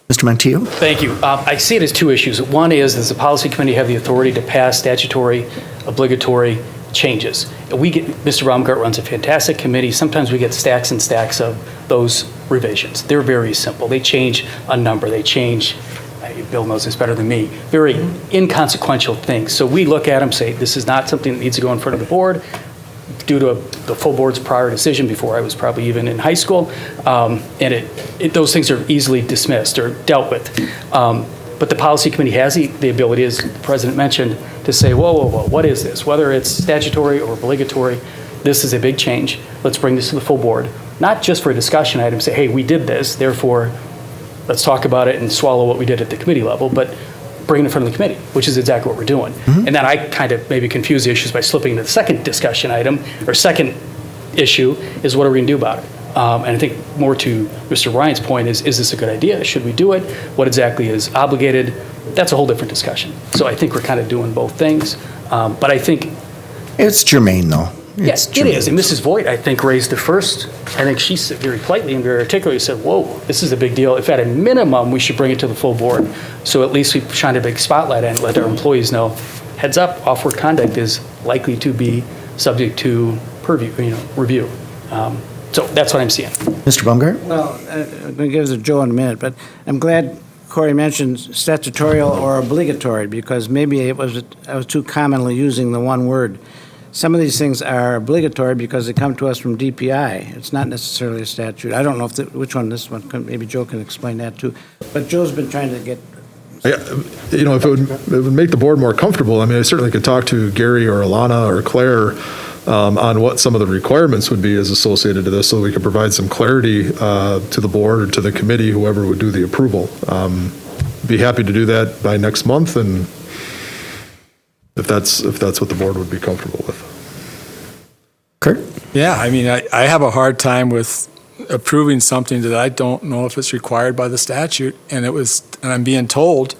S1: Mr. Montillo?
S6: Thank you. I see it as two issues. One is, does the policy committee have the authority to pass statutory obligatory changes. Mr. Baumgart runs a fantastic committee. Sometimes we get stacks and stacks of those revisions. They're very simple. They change a number. They change, Bill knows this better than me, very inconsequential things. So we look at them, say, this is not something that needs to go in front of the board due to the full board's prior decision before I was probably even in high school. And those things are easily dismissed or dealt with. But the policy committee has the ability, as the president mentioned, to say, whoa, what is this? Whether it's statutory or obligatory, this is a big change. Let's bring this to the full board. Not just for a discussion item, say, hey, we did this, therefore, let's talk about it and swallow what we did at the committee level, but bring it in front of the committee, which is exactly what we're doing. And then I kind of maybe confuse the issues by slipping into the second discussion item, or second issue, is what are we going to do about it? And I think more to Mr. Ryan's point is this a good idea? Should we do it? What exactly is obligated? That's a whole different discussion. So I think we're kind of doing both things. But I think...
S1: It's germane, though.
S6: Yes, it is. And Mrs. Voigt, I think, raised the first, I think she said very politely and very articulately said, whoa, this is a big deal. If at a minimum, we should bring it to the full board. So at least we shine a big spotlight and let our employees know, heads up, off-work conduct is likely to be subject to review. So that's what I'm seeing.
S1: Mr. Baumgart?
S21: Well, I'm going to give it to Joe in a minute, but I'm glad Corey mentioned statutorial or obligatory, because maybe I was too commonly using the one word. Some of these things are obligatory because they come to us from DPI. It's not necessarily a statute. I don't know which one this one, maybe Joe can explain that too. But Joe's been trying to get...
S22: If it would make the board more comfortable, I mean, I certainly could talk to Gary or Alana or Claire on what some of the requirements would be as associated to this, so we could provide some clarity to the board or to the committee, whoever would do the approval. Be happy to do that by next month, and if that's what the board would be comfortable with.
S1: Kurt?
S3: Yeah, I mean, I have a hard time with approving something that I don't know if it's required by the statute, and I'm being told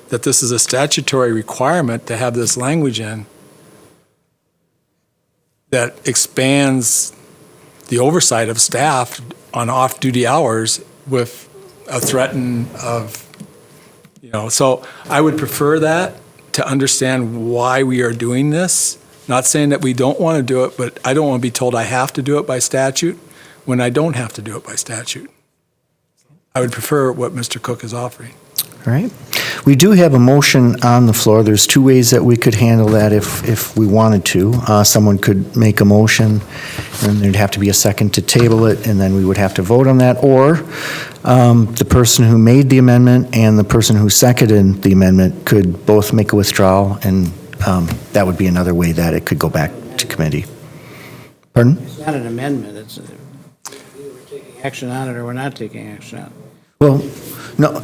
S3: that this is a statutory requirement to have this language in that expands the oversight of staff on off-duty hours with a threat of, so I would prefer that to understand why we are doing this. Not saying that we don't want to do it, but I don't want to be told I have to do it by statute when I don't have to do it by statute. I would prefer what Mr. Cook is offering.
S1: All right. We do have a motion on the floor. There's two ways that we could handle that if we wanted to. Someone could make a motion, and there'd have to be a second to table it, and then we would have to vote on that. Or the person who made the amendment and the person who seconded the amendment could both make a withdrawal, and that would be another way that it could go back to committee. Pardon?
S21: It's not an amendment. It's either we're taking action on it or we're not taking action on it.
S1: Well, no,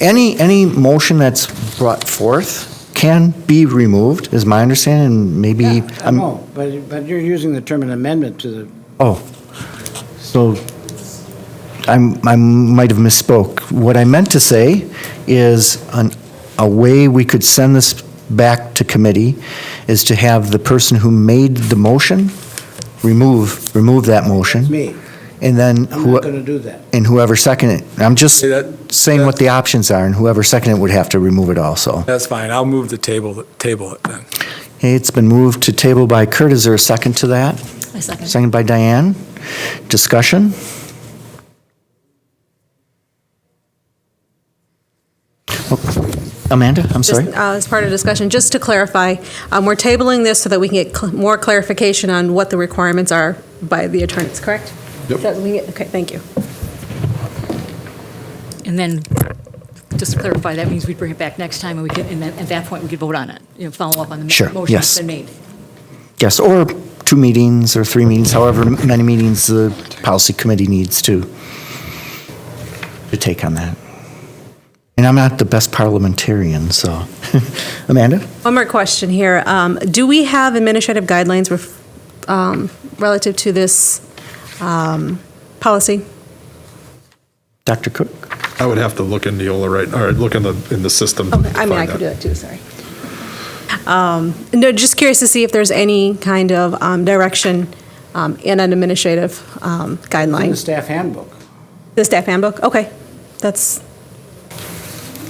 S1: any motion that's brought forth can be removed, is my understanding, and maybe...
S21: I know, but you're using the term an amendment to the...
S1: Oh, so I might have misspoke. What I meant to say is a way we could send this back to committee is to have the person who made the motion remove that motion.
S21: That's me.
S1: And then
S21: I'm not going to do that.
S1: And whoever seconded it, I'm just saying what the options are, and whoever seconded it would have to remove it also.
S3: That's fine. I'll move the table it then.
S1: Okay, it's been moved to table by Kurt. Is there a second to that?
S19: I second.
S1: Second by Diane. Discussion? Amanda, I'm sorry?
S10: Just, as part of discussion, just to clarify, we're tabling this so that we can get more clarification on what the requirements are by the attorneys, correct?
S22: Yep.
S10: Okay, thank you.
S19: And then, just to clarify, that means we'd bring it back next time, and and then at that point, we could vote on it, follow up on the
S1: Sure,
S19: motion
S1: yes.
S19: that's been made.
S1: Yes, or 2 meetings or 3 meetings, however many meetings the policy committee needs to take on that. And I'm not the best parliamentarian, so. Amanda?
S10: One more question here. Do we have administrative guidelines relative to this policy?
S1: Dr. Cook?
S22: I would have to look in Neola look in the system.
S10: Okay, I could do that too, sorry. No, just curious to see if there's any kind of direction in an administrative guideline.
S21: In the staff handbook.
S10: The staff handbook? Okay, that's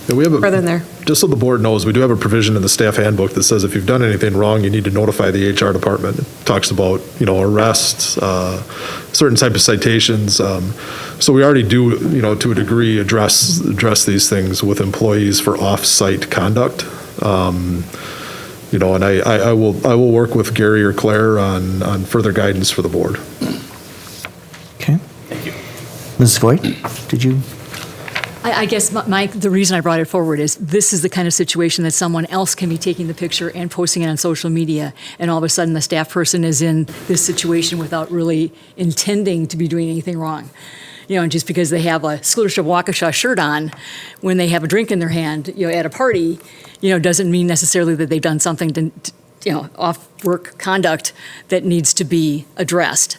S22: Yeah, we have
S10: further in there.
S22: just so the board knows, we do have a provision in the staff handbook that says if you've done anything wrong, you need to notify the HR department. It talks about, arrests, certain type of citations. So we already do, to a degree, address these things with employees for off-site conduct. And I will work with Gary or Claire on further guidance for the board.
S1: Okay.
S6: Thank you.
S1: Ms. Voigt, did you?
S19: I guess the reason I brought it forward is this is the kind of situation that someone else can be taking the picture and posting it on social media, and all of a sudden the staff person is in this situation without really intending to be doing anything wrong. And just because they have a School District of Waukesha shirt on when they have a drink in their hand, at a party, doesn't mean necessarily that they've done something to off-work conduct that needs to be addressed.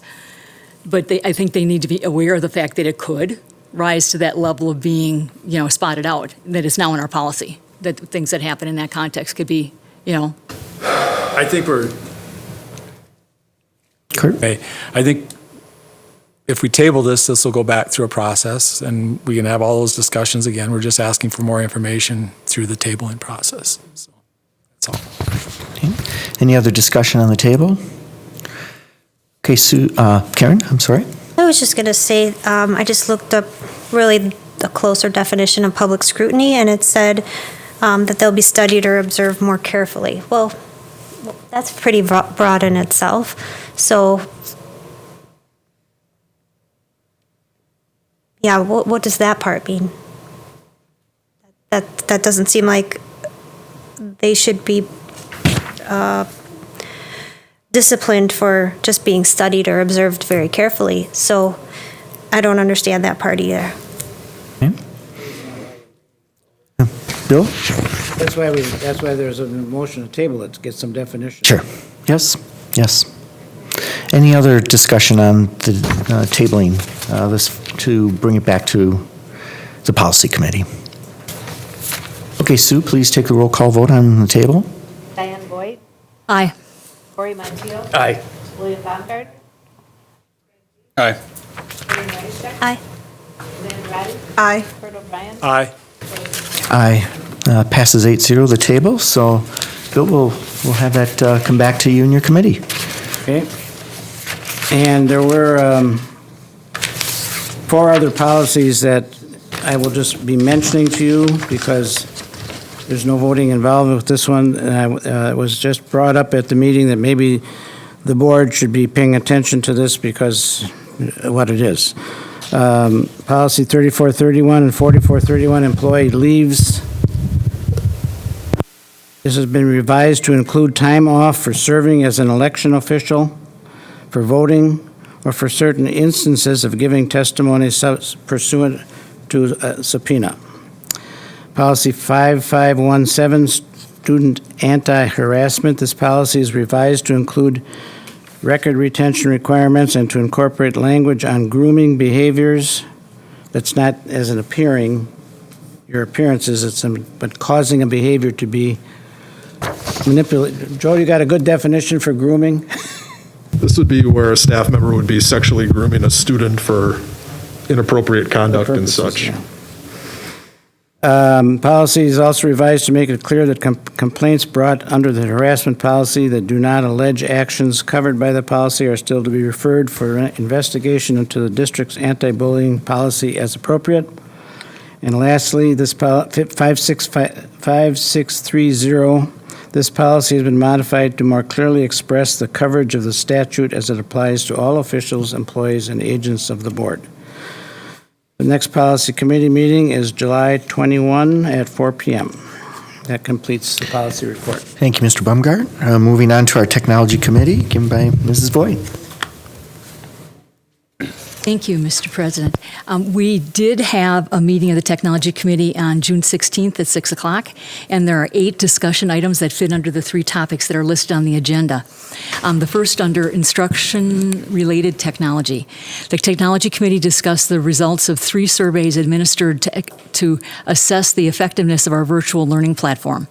S19: But I think they need to be aware of the fact that it could rise to that level of being, spotted out, that it's now in our policy, that things that happen in that context could be,
S3: I think
S1: Kurt?
S3: I think if we table this will go back through a process, and we can have all those discussions again. We're just asking for more information through the tabling process. So that's all.
S1: Okay. Any other discussion on the table? Okay, Sue, Karen, I'm sorry.
S2: I was just going to say, I just looked up really a closer definition of public scrutiny, and it said that they'll be studied or observed more carefully. Well, that's pretty broad in itself. So, yeah, what does that part mean? That doesn't seem like they should be disciplined for just being studied or observed very carefully. So I don't understand that part either.
S1: Okay. Bill?
S21: That's why there's a motion to table it, to get some definition.
S1: Sure. Yes. Any other discussion on the tabling this to bring it back to the policy committee? Okay, Sue, please take the roll call vote on the table.
S4: Diane Boyd,
S19: Aye.
S4: Corey Montiel,
S6: Aye.
S4: William Baumgart,
S18: Aye.
S4: William Register,
S2: Aye.
S4: Lynn Reddy,
S9: Aye.
S4: Kurt O'Brien,
S3: Aye.
S1: Aye. Passes 8-0 the table, so Bill, we'll have that come back to you and your committee.
S21: Okay. And there were 4 other policies that I will just be mentioning to you because there's no voting involved with this one. And it was just brought up at the meeting that maybe the board should be paying attention to this because what it is. Policy 3431 and 4431, employee leaves. This has been revised to include time off for serving as an election official, for voting, or for certain instances of giving testimony pursuant to a subpoena. Policy 5517, student anti-harassment. This policy is revised to include record retention requirements and to incorporate language on grooming behaviors that's not as an appearing, your appearances, but causing a behavior to be manipulated. Joe, you got a good definition for grooming?
S22: This would be where a staff member would be sexually grooming a student for inappropriate conduct and such.
S21: Policy is also revised to make it clear that complaints brought under the harassment policy that do not allege actions covered by the policy are still to be referred for investigation into the district's anti-bullying policy as appropriate. And lastly, this 5630, this policy has been modified to more clearly express the coverage of the statute as it applies to all officials, employees, and agents of the board. The next policy committee meeting is July 21 at 4 p.m. That completes the policy report.
S1: Thank you, Mr. Baumgart. Moving on to our technology committee, given by Mrs. Voigt.
S19: Thank you, Mr. President. We did have a meeting of the Technology Committee on June 16th at 6 o'clock, and there are 8 discussion items that fit under the 3 topics that are listed on the agenda. The first under instruction-related technology. The Technology Committee discussed the results of 3 surveys administered to assess the effectiveness of our virtual learning platform.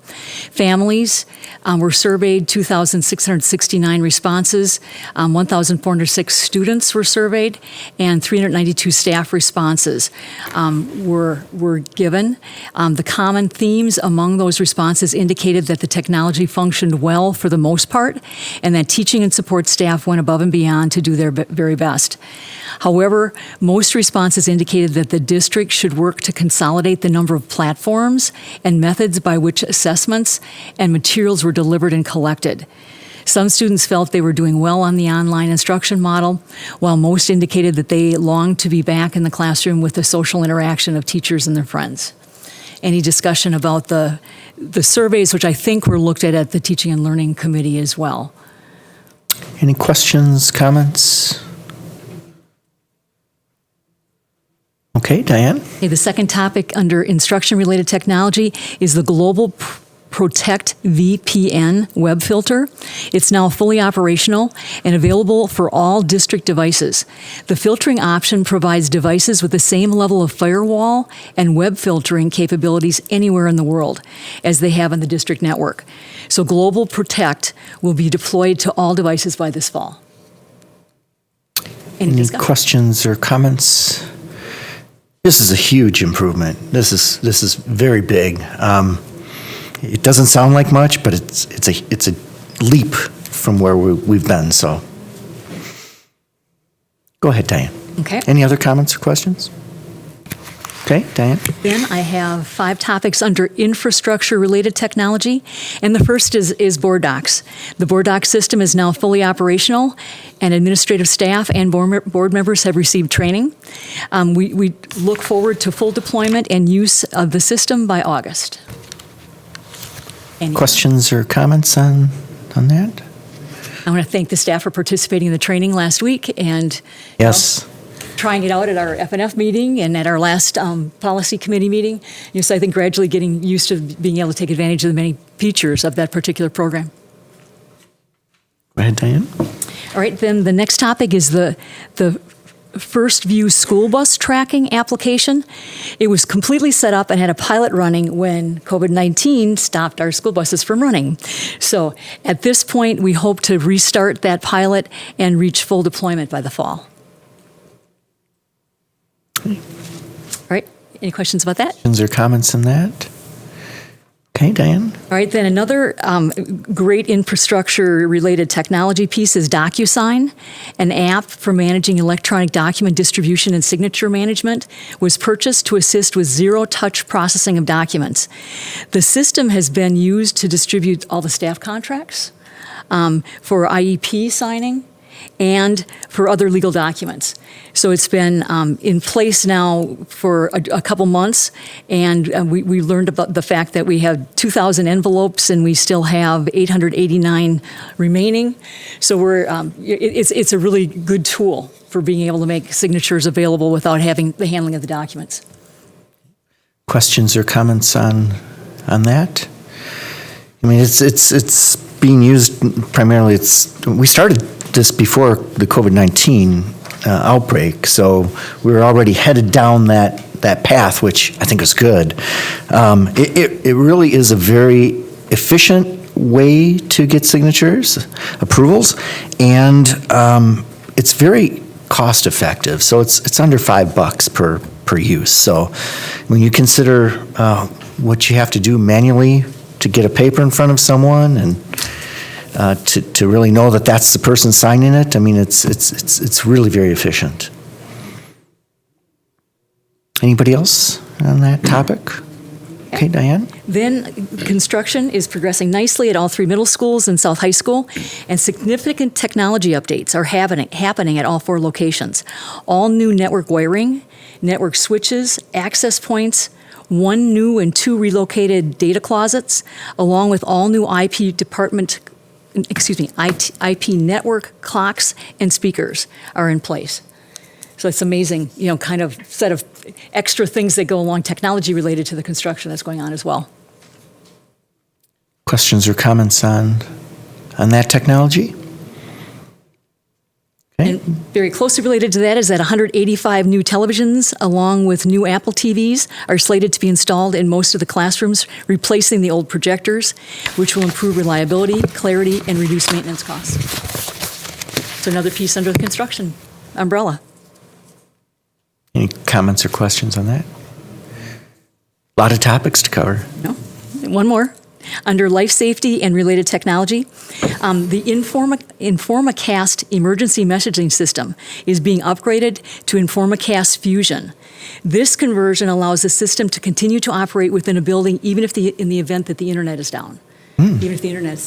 S19: Families were surveyed, 2,669 responses, 1,406 students were surveyed, and 392 staff responded responses were given. The common themes among those responses indicated that the technology functioned well for the most part, and that teaching and support staff went above and beyond to do their very best. However, most responses indicated that the district should work to consolidate the number of platforms and methods by which assessments and materials were delivered and collected. Some students felt they were doing well on the online instruction model, while most indicated that they longed to be back in the classroom with the social interaction of teachers and their friends. Any discussion about the surveys, which I think were looked at the Teaching and Learning Committee as well?
S1: Any questions, comments? Okay, Diane?
S19: Okay, the second topic under instruction-related technology is the Global Protect VPN web filter. It's now fully operational and available for all district devices. The filtering option provides devices with the same level of firewall and web filtering capabilities anywhere in the world as they have in the district network. So Global Protect will be deployed to all devices by this fall.
S1: Any questions or comments? This is a huge improvement. This is very big. It doesn't sound like much, but it's a leap from where we've been. So, go ahead, Diane.
S19: Okay.
S1: Any other comments or questions? Okay, Diane.
S19: Then I have 5 topics under infrastructure-related technology, and the first is board docs. The board doc system is now fully operational, and administrative staff and board members have received training. We look forward to full deployment and use of the system by August. Any
S1: Questions or comments on that?
S19: I want to thank the staff for participating in the training last week and
S1: Yes.
S19: trying it out at our FNF meeting and at our last policy committee meeting. So I think gradually getting used to being able to take advantage of the many features of that particular program.
S1: Go ahead, Diane.
S19: All right, then the next topic is the First View school bus tracking application. It was completely set up and had a pilot running when COVID-19 stopped our school buses from running. So at this point, we hope to restart that pilot and reach full deployment by the fall. All right, any questions about that?
S1: Questions or comments on that? Okay, Diane.
S19: All right, then another great infrastructure-related technology piece is Docusign, an app for managing electronic document distribution and signature management, was purchased to assist with zero-touch processing of documents. The system has been used to distribute all the staff contracts for IEP signing and for other legal documents. So it's been in place now for a couple months, and we learned about the fact that we have 2,000 envelopes and we still have 889 remaining. So it's a really good tool for being able to make signatures available without having the handling of the documents.
S1: Questions or comments on that? I mean, it's being used primarily. We started this before the COVID-19 outbreak, so we were already headed down that path, which I think is good. It really is a very efficient way to get signatures, approvals, and it's very cost effective. So it's under $5 per use. So when you consider what you have to do manually to get a paper in front of someone and to really know that that's the person signing it, I mean, it's really very efficient. Anybody else on that topic? Okay, Diane?
S19: Then construction is progressing nicely at all 3 middle schools and South High School, and significant technology updates are happening at all 4 locations. All new network wiring, network switches, access points, 1 new and 2 relocated data closets, along with all new IP network clocks and speakers are in place. So it's amazing, kind of set of extra things that go along technology related to the construction that's going on as well.
S1: Questions or comments on that technology? Okay.
S19: And very closely related to that is that 185 new televisions, along with new Apple TVs, are slated to be installed in most of the classrooms, replacing the old projectors, which will improve reliability, clarity, and reduce maintenance costs. So another piece under the construction umbrella.
S1: Any comments or questions on that? A lot of topics to cover.
S19: No. One more. Under life safety and related technology, the InformaCast emergency messaging system is being upgraded to InformaCast Fusion. This conversion allows the system to continue to operate within a building even if in the event that the internet is down. Even if the internet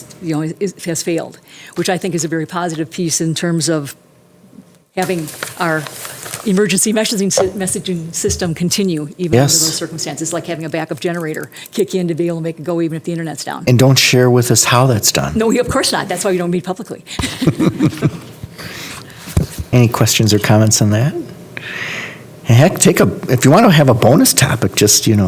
S19: has failed, which I think is a very positive piece in terms of having our emergency messaging system continue even under those circumstances, like having a backup generator kick in to be able to make it go even if the internet's down.
S1: And don't share with us how that's done.
S19: No, of course not. That's why we don't meet publicly.
S1: Any questions or comments on that? Heck, if you want to have a bonus topic, just,
S19: Thank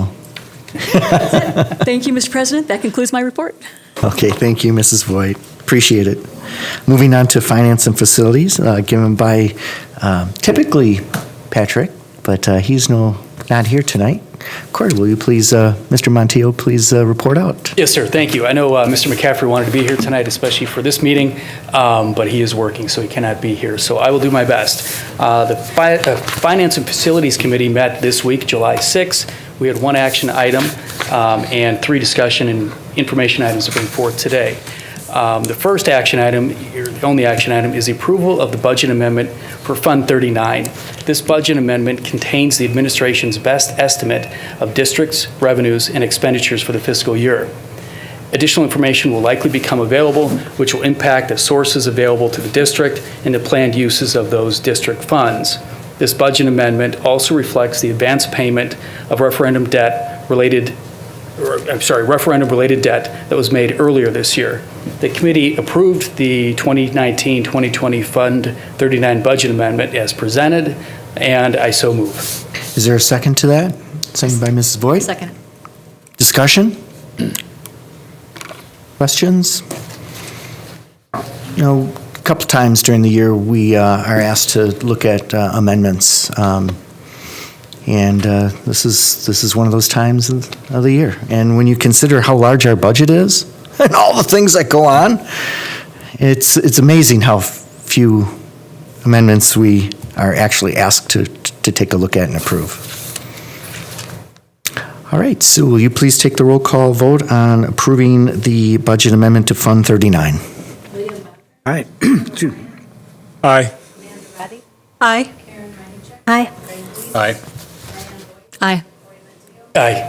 S19: you, Mr. President. That concludes my report.
S1: Okay, thank you, Mrs. Voigt. Appreciate it. Moving on to finance and facilities, given by typically Patrick, but he's not here tonight. Corey, will you please, Mr. Montiel, please report out?
S6: Yes, sir. Thank you. I know Mr. McCaffrey wanted to be here tonight, especially for this meeting, but he is working, so he cannot be here. So I will do my best. The Finance and Facilities Committee met this week, July 6th. We had one action item and 3 discussion and information items to bring forth today. The first action item, the only action item, is the approval of the budget amendment for Fund 39. This budget amendment contains the administration's best estimate of districts, revenues, and expenditures for the fiscal year. Additional information will likely become available, which will impact the sources available to the district and the planned uses of those district funds. This budget amendment also reflects the advance payment of referendum-related debt that was made earlier this year. The committee approved the 2019-2020 Fund 39 budget amendment as presented, and I so move.
S1: Is there a second to that? Second by Mrs. Voigt?
S19: Second.
S1: Discussion? Questions? A couple times during the year, we are asked to look at amendments. And this is one of those times of the year. And when you consider how large our budget is and all the things that go on, it's amazing how few amendments we are actually asked to take a look at and approve. All right, so will you please take the roll call vote on approving the budget amendment to Fund 39?
S21: Aye.
S3: Aye.
S10: Aye.
S2: Aye.
S18: Aye.
S19: Aye.
S6: Aye.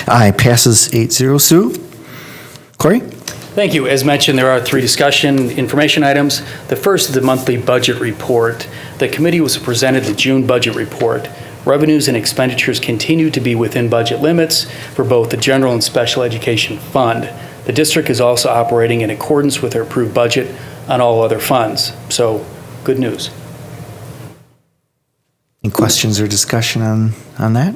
S1: Aye, passes 8-0. Sue? Corey?
S6: Thank you. As mentioned, there are 3 discussion information items. The first is the monthly budget report. The committee was presented the June budget report. Revenues and expenditures continue to be within budget limits for both the general and special education fund. The district is also operating in accordance with their approved budget on all other funds. So, good news.
S1: Any questions or discussion on that?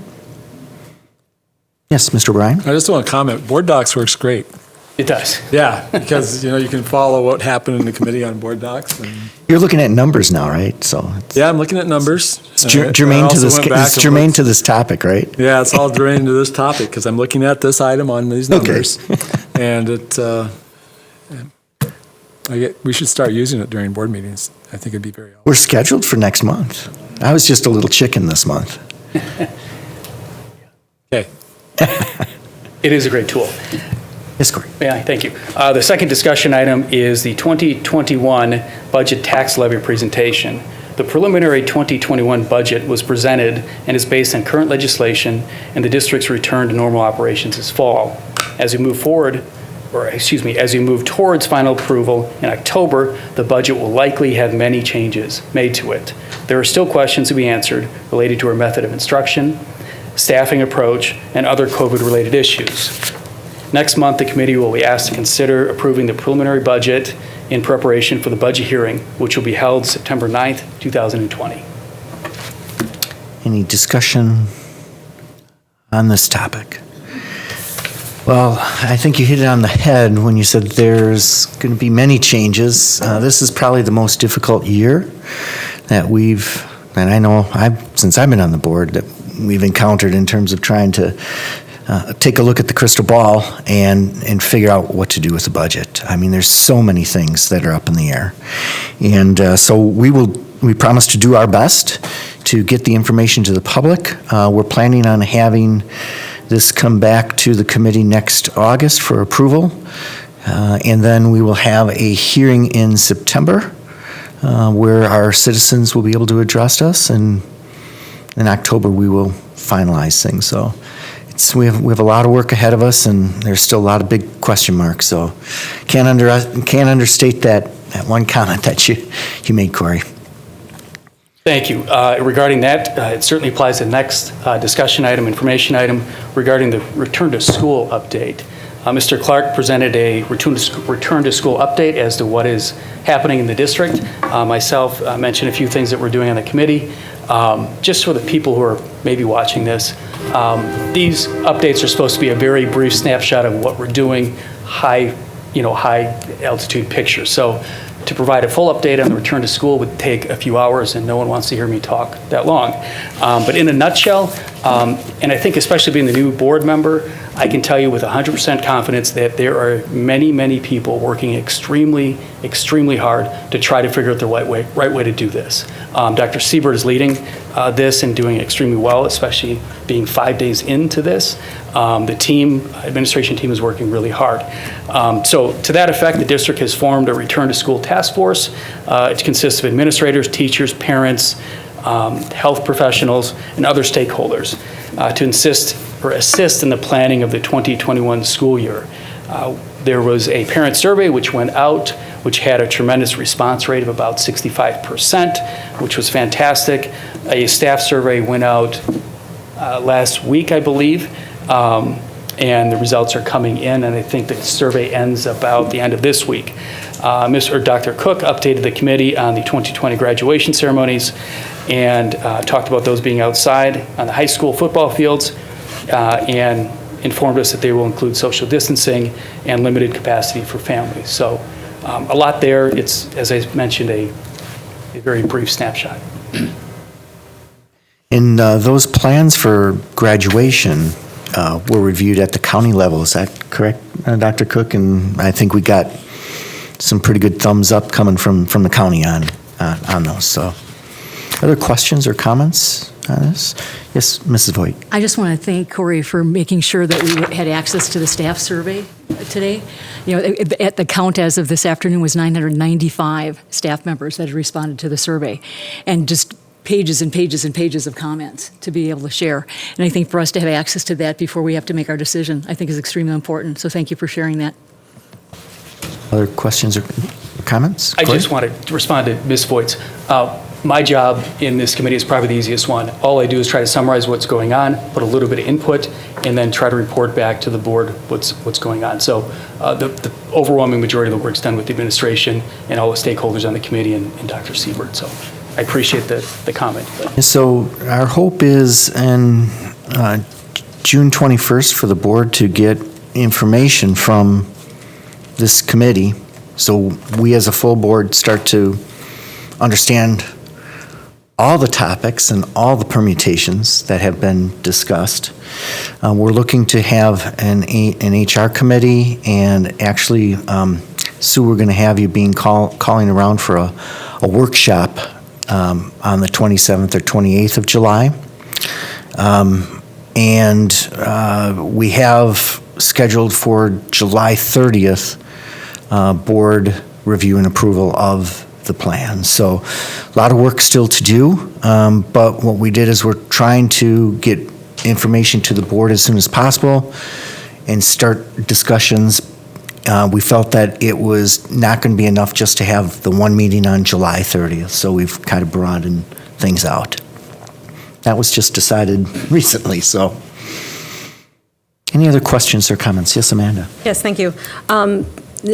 S1: Yes, Mr. Bryan?
S3: I just want to comment, Board Docs works great.
S6: It does.
S3: Yeah, because, you can follow what happened in the committee on Board Docs. And
S1: You're looking at numbers now, right? So
S3: yeah, I'm looking at numbers.
S1: It's germane to this topic, right?
S3: Yeah, it's all germane to this topic because I'm looking at this item on these numbers. And we should start using it during board meetings. I think it'd be very helpful.
S1: We're scheduled for next month. I was just a little chicken this month.
S3: Okay.
S6: It is a great tool.
S1: Yes, Corey.
S6: Yeah, thank you. The second discussion item is the 2021 budget tax levy presentation. The preliminary 2021 budget was presented and is based on current legislation and the district's return to normal operations this fall. As we move towards final approval in October, the budget will likely have many changes made to it. There are still questions to be answered related to our method of instruction, staffing approach, and other COVID-related issues. Next month, the committee will be asked to consider approving the preliminary budget in preparation for the budget hearing, which will be held September 9th, 2020.
S1: Any discussion on this topic? Well, I think you hit it on the head when you said there's going to be many changes. This is probably the most difficult year that since I've been on the board, that we've encountered in terms of trying to take a look at the crystal ball and figure out what to do with the budget. I mean, there's so many things that are up in the air. And so we promise to do our best to get the information to the public. We're planning on having this come back to the committee next August for approval. And then we will have a hearing in September where our citizens will be able to address us. And in October, we will finalize things. So we have a lot of work ahead of us, and there's still a lot of big question marks. So can't understate that one comment that you made, Corey.
S6: Thank you. Regarding that, it certainly applies to the next discussion item, information item regarding the return to school update. Mr. Clark presented a return to school update as to what is happening in the district. Myself mentioned a few things that we're doing on the committee. Just for the people who are maybe watching this, these updates are supposed to be a very brief snapshot of what we're doing, high altitude picture. So to provide a full update on the return to school would take a few hours, and no one wants to hear me talk that long. But in a nutshell, and I think especially being the new board member, I can tell you with 100% confidence that there are many, many people working extremely, extremely hard to try to figure out the right way to do this. Dr. Siebert is leading this and doing extremely well, especially being 5 days into this. The administration team is working really hard. So to that effect, the district has formed a return to school task force. It consists of administrators, teachers, parents, health professionals, and other stakeholders to assist in the planning of the 2021 school year. There was a parent survey which went out, which had a tremendous response rate of about 65%, which was fantastic. A staff survey went out last week, I believe, and the results are coming in, and I think the survey ends about the end of this week. Dr. Cook updated the committee on the 2020 graduation ceremonies and talked about those being outside on the high school football fields and informed us that they will include social distancing and limited capacity for families. So a lot there. It's, as I mentioned, a very brief snapshot.
S1: And those plans for graduation were reviewed at the county level. Is that correct, Dr. Cook? And I think we got some pretty good thumbs up coming from the county on those. So, other questions or comments on this? Yes, Mrs. Voigt.
S19: I just want to thank Corey for making sure that we had access to the staff survey today. You know, at the count as of this afternoon was 995 staff members that had responded to the survey, and just pages and pages and pages of comments to be able to share. And I think for us to have access to that before we have to make our decision, I think is extremely important. So thank you for sharing that.
S1: Other questions or comments?
S6: I just wanted to respond to Ms. Voigt's. My job in this committee is probably the easiest one. All I do is try to summarize what's going on, put a little bit of input, and then try to report back to the board what's going on. So the overwhelming majority of the work's done with the administration and all the stakeholders on the committee and Dr. Siebert. So I appreciate the comment.
S1: So our hope is in June 21st for the board to get information from this committee, so we as a full board start to understand all the topics and all the permutations that have been discussed. We're looking to have an HR committee, and actually, Sue, we're going to have you calling around for a workshop on the 27th or 28th of July. And we have scheduled for July 30th board review and approval of the plan. So a lot of work still to do, but what we did is we're trying to get information to the board as soon as possible and start discussions. We felt that it was not going to be enough just to have the one meeting on July 30th, so we've kind of broadened things out. That was just decided recently, so. Any other questions or comments? Yes, Amanda.
S10: Yes, thank you.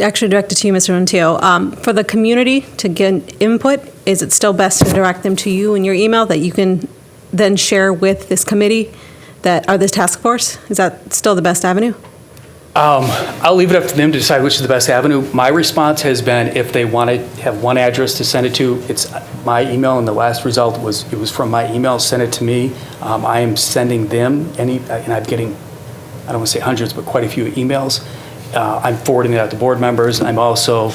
S10: Actually directed to you, Mr. Untitled. For the community to get input, is it still best to direct them to you in your email that you can then share with this committee or this task force? Is that still the best avenue?
S6: I'll leave it up to them to decide which is the best avenue. My response has been if they want to have one address to send it to, it's my email, and the last result was from my email. Send it to me. I am sending them and I'm getting I don't want to say hundreds, but quite a few emails. I'm forwarding it out to board members. I'm also,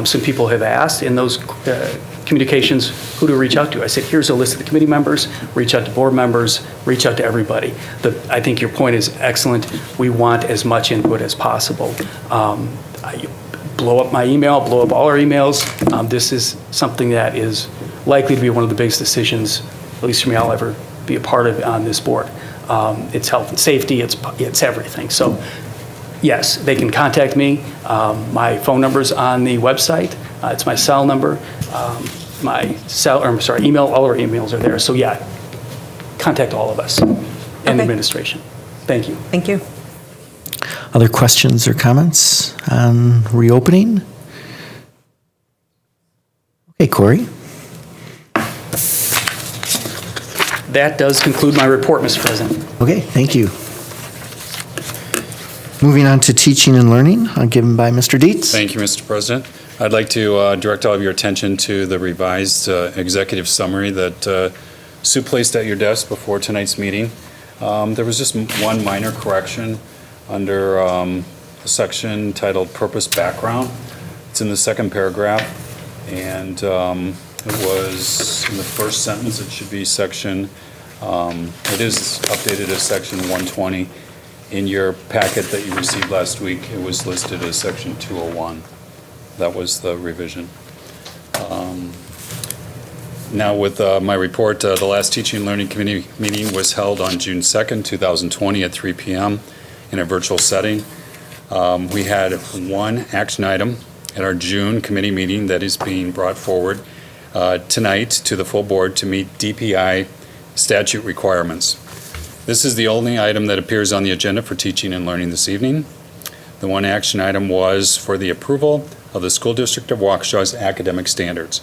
S6: some people have asked in those communications who to reach out to. I said, here's a list of the committee members, reach out to board members, reach out to everybody. I think your point is excellent. We want as much input as possible. Blow up my email, blow up all our emails. This is something that is likely to be one of the biggest decisions, at least for me, I'll ever be a part of on this board. It's health and safety, it's everything. So yes, they can contact me. My phone number's on the website. It's my cell number. Email, all our emails are there. So yeah, contact all of us and the administration. Thank you.
S9: Thank you.
S1: Other questions or comments on reopening? Okay, Corey.
S6: That does conclude my report, Mr. President.
S1: Okay, thank you. Moving on to teaching and learning, given by Mr. Dietz.
S11: Thank you, Mr. President. I'd like to direct all of your attention to the revised executive summary that Sue placed at your desk before tonight's meeting. There was just one minor correction under a section titled Purpose Background. It's in the second paragraph, and it was in the first sentence. It should be section, it is updated as section 120. In your packet that you received last week, it was listed as section 201. That was the revision. Now with my report, the last Teaching and Learning Committee meeting was held on June 2nd, 2020 at 3 p.m. in a virtual setting. We had one action item at our June committee meeting that is being brought forward tonight to the full board to meet DPI statute requirements. This is the only item that appears on the agenda for teaching and learning this evening. The one action item was for the approval of the School District of Waukesha's academic standards.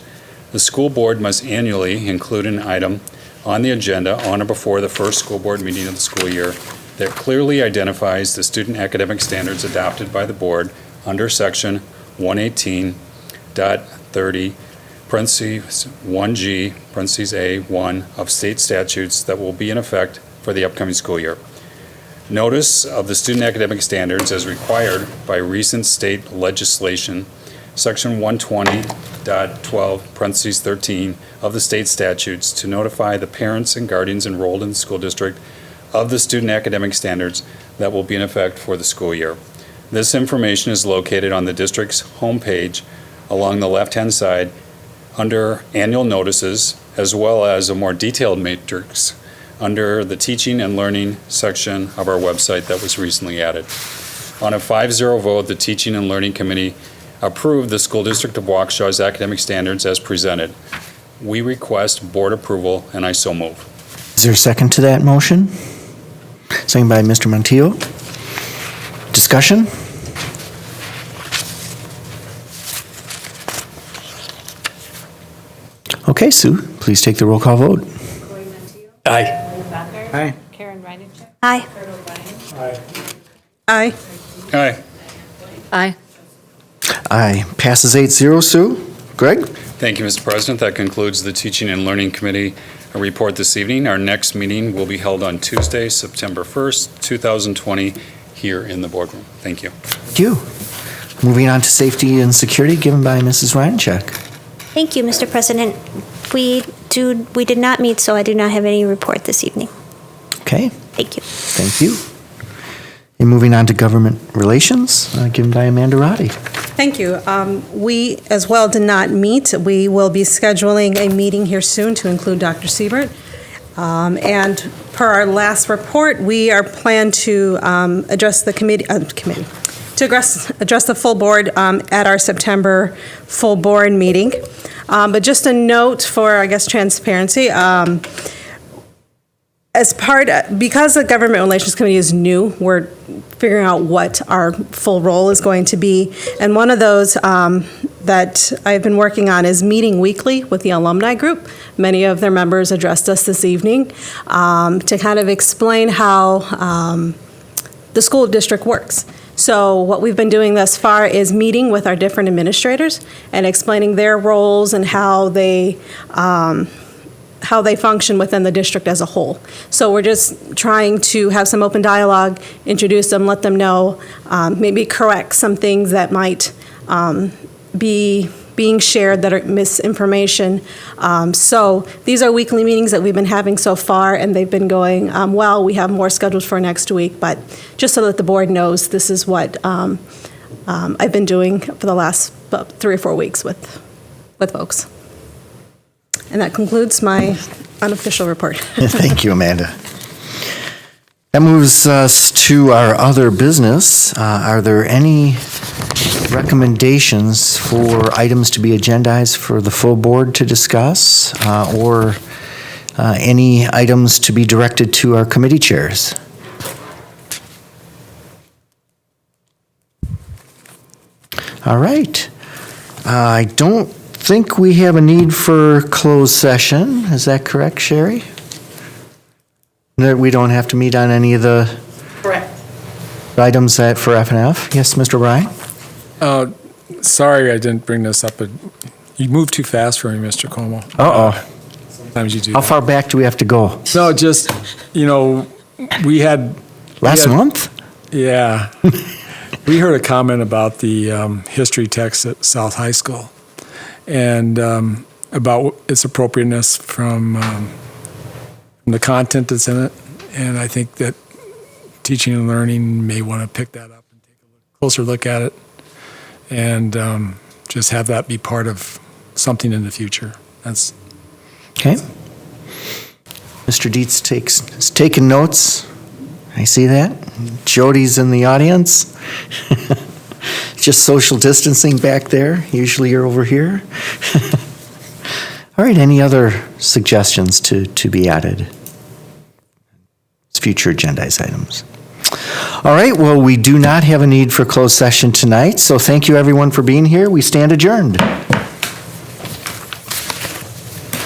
S11: The school board must annually include an item on the agenda on or before the first school board meeting of the school year that clearly identifies the student academic standards adopted by the board under section 118.30, parentheses 1G, parentheses A1 of state statutes that will be in effect for the upcoming school year. Notice of the student academic standards as required by recent state legislation, section 120.12, parentheses 13 of the state statutes to notify the parents and guardians enrolled in the school district of the student academic standards that will be in effect for the school year. This information is located on the district's homepage along the left-hand side under annual notices, as well as a more detailed matrix under the teaching and learning section of our website that was recently added. On a 5-0 vote, the Teaching and Learning Committee approved the School District of Waukesha's academic standards as presented. We request board approval, and I so move.
S1: Is there a second to that motion? Second by Mr. Montiel. Discussion? Okay, Sue, please take the roll call vote.
S6: Aye.
S21: Aye.
S4: Karen Reinicek.
S2: Aye.
S4: Kurt O'Brien.
S21: Aye.
S11: Aye.
S19: Aye.
S1: Aye. Passes 8-0, Sue. Greg?
S11: Thank you, Mr. President. That concludes the Teaching and Learning Committee report this evening. Our next meeting will be held on Tuesday, September 1st, 2020, here in the boardroom. Thank you.
S1: Thank you. Moving on to safety and security, given by Mrs. Reincheck.
S2: Thank you, Mr. President. We did not meet, so I do not have any report this evening.
S1: Okay.
S2: Thank you.
S1: Thank you. And moving on to government relations, given by Amanda Roddy.
S10: Thank you. We as well did not meet. We will be scheduling a meeting here soon to include Dr. Siebert. And per our last report, we are planned to address the address the full board at our September full board meeting. But just a note for, I guess, transparency. Because the Government Relations Committee is new, we're figuring out what our full role is going to be. And one of those that I've been working on is meeting weekly with the alumni group. Many of their members addressed us this evening to kind of explain how the school district works. So what we've been doing thus far is meeting with our different administrators and explaining their roles and how they how they function within the district as a whole. So we're just trying to have some open dialogue, introduce them, let them know, maybe correct some things that might be being shared that are misinformation. So these are weekly meetings that we've been having so far, and they've been going well. We have more scheduled for next week, but just so that the board knows, this is what I've been doing for the last about 3 or 4 weeks with folks. And that concludes my unofficial report.
S1: Thank you, Amanda. That moves us to our other business. Are there any recommendations for items to be agendized for the full board to discuss, or any items to be directed to our committee chairs? All right. I don't think we have a need for closed session. Is that correct, Sherry? That we don't have to meet on any of the
S7: Correct.
S1: items that for F&F? Yes, Mr. O'Brien?
S3: Sorry I didn't bring this up, but you moved too fast for me, Mr. Como.
S1: Uh-oh.
S3: Sometimes you do
S1: How
S3: that.
S1: far back do we have to go?
S3: No, just, we had...
S1: Last month?
S3: Yeah. We heard a comment about the history text at South High School and about its appropriateness from the content that's in it. And I think that teaching and learning may want to pick that up and take a closer look at it and just have that be part of something in the future. That's
S1: Okay. Mr. Dietz is taking notes. I see that. Jody's in the audience. Just social distancing back there. Usually you're over here. All right, any other suggestions to be added? Future agendized items. All right, well, we do not have a need for closed session tonight, so thank you everyone for being here. We stand adjourned.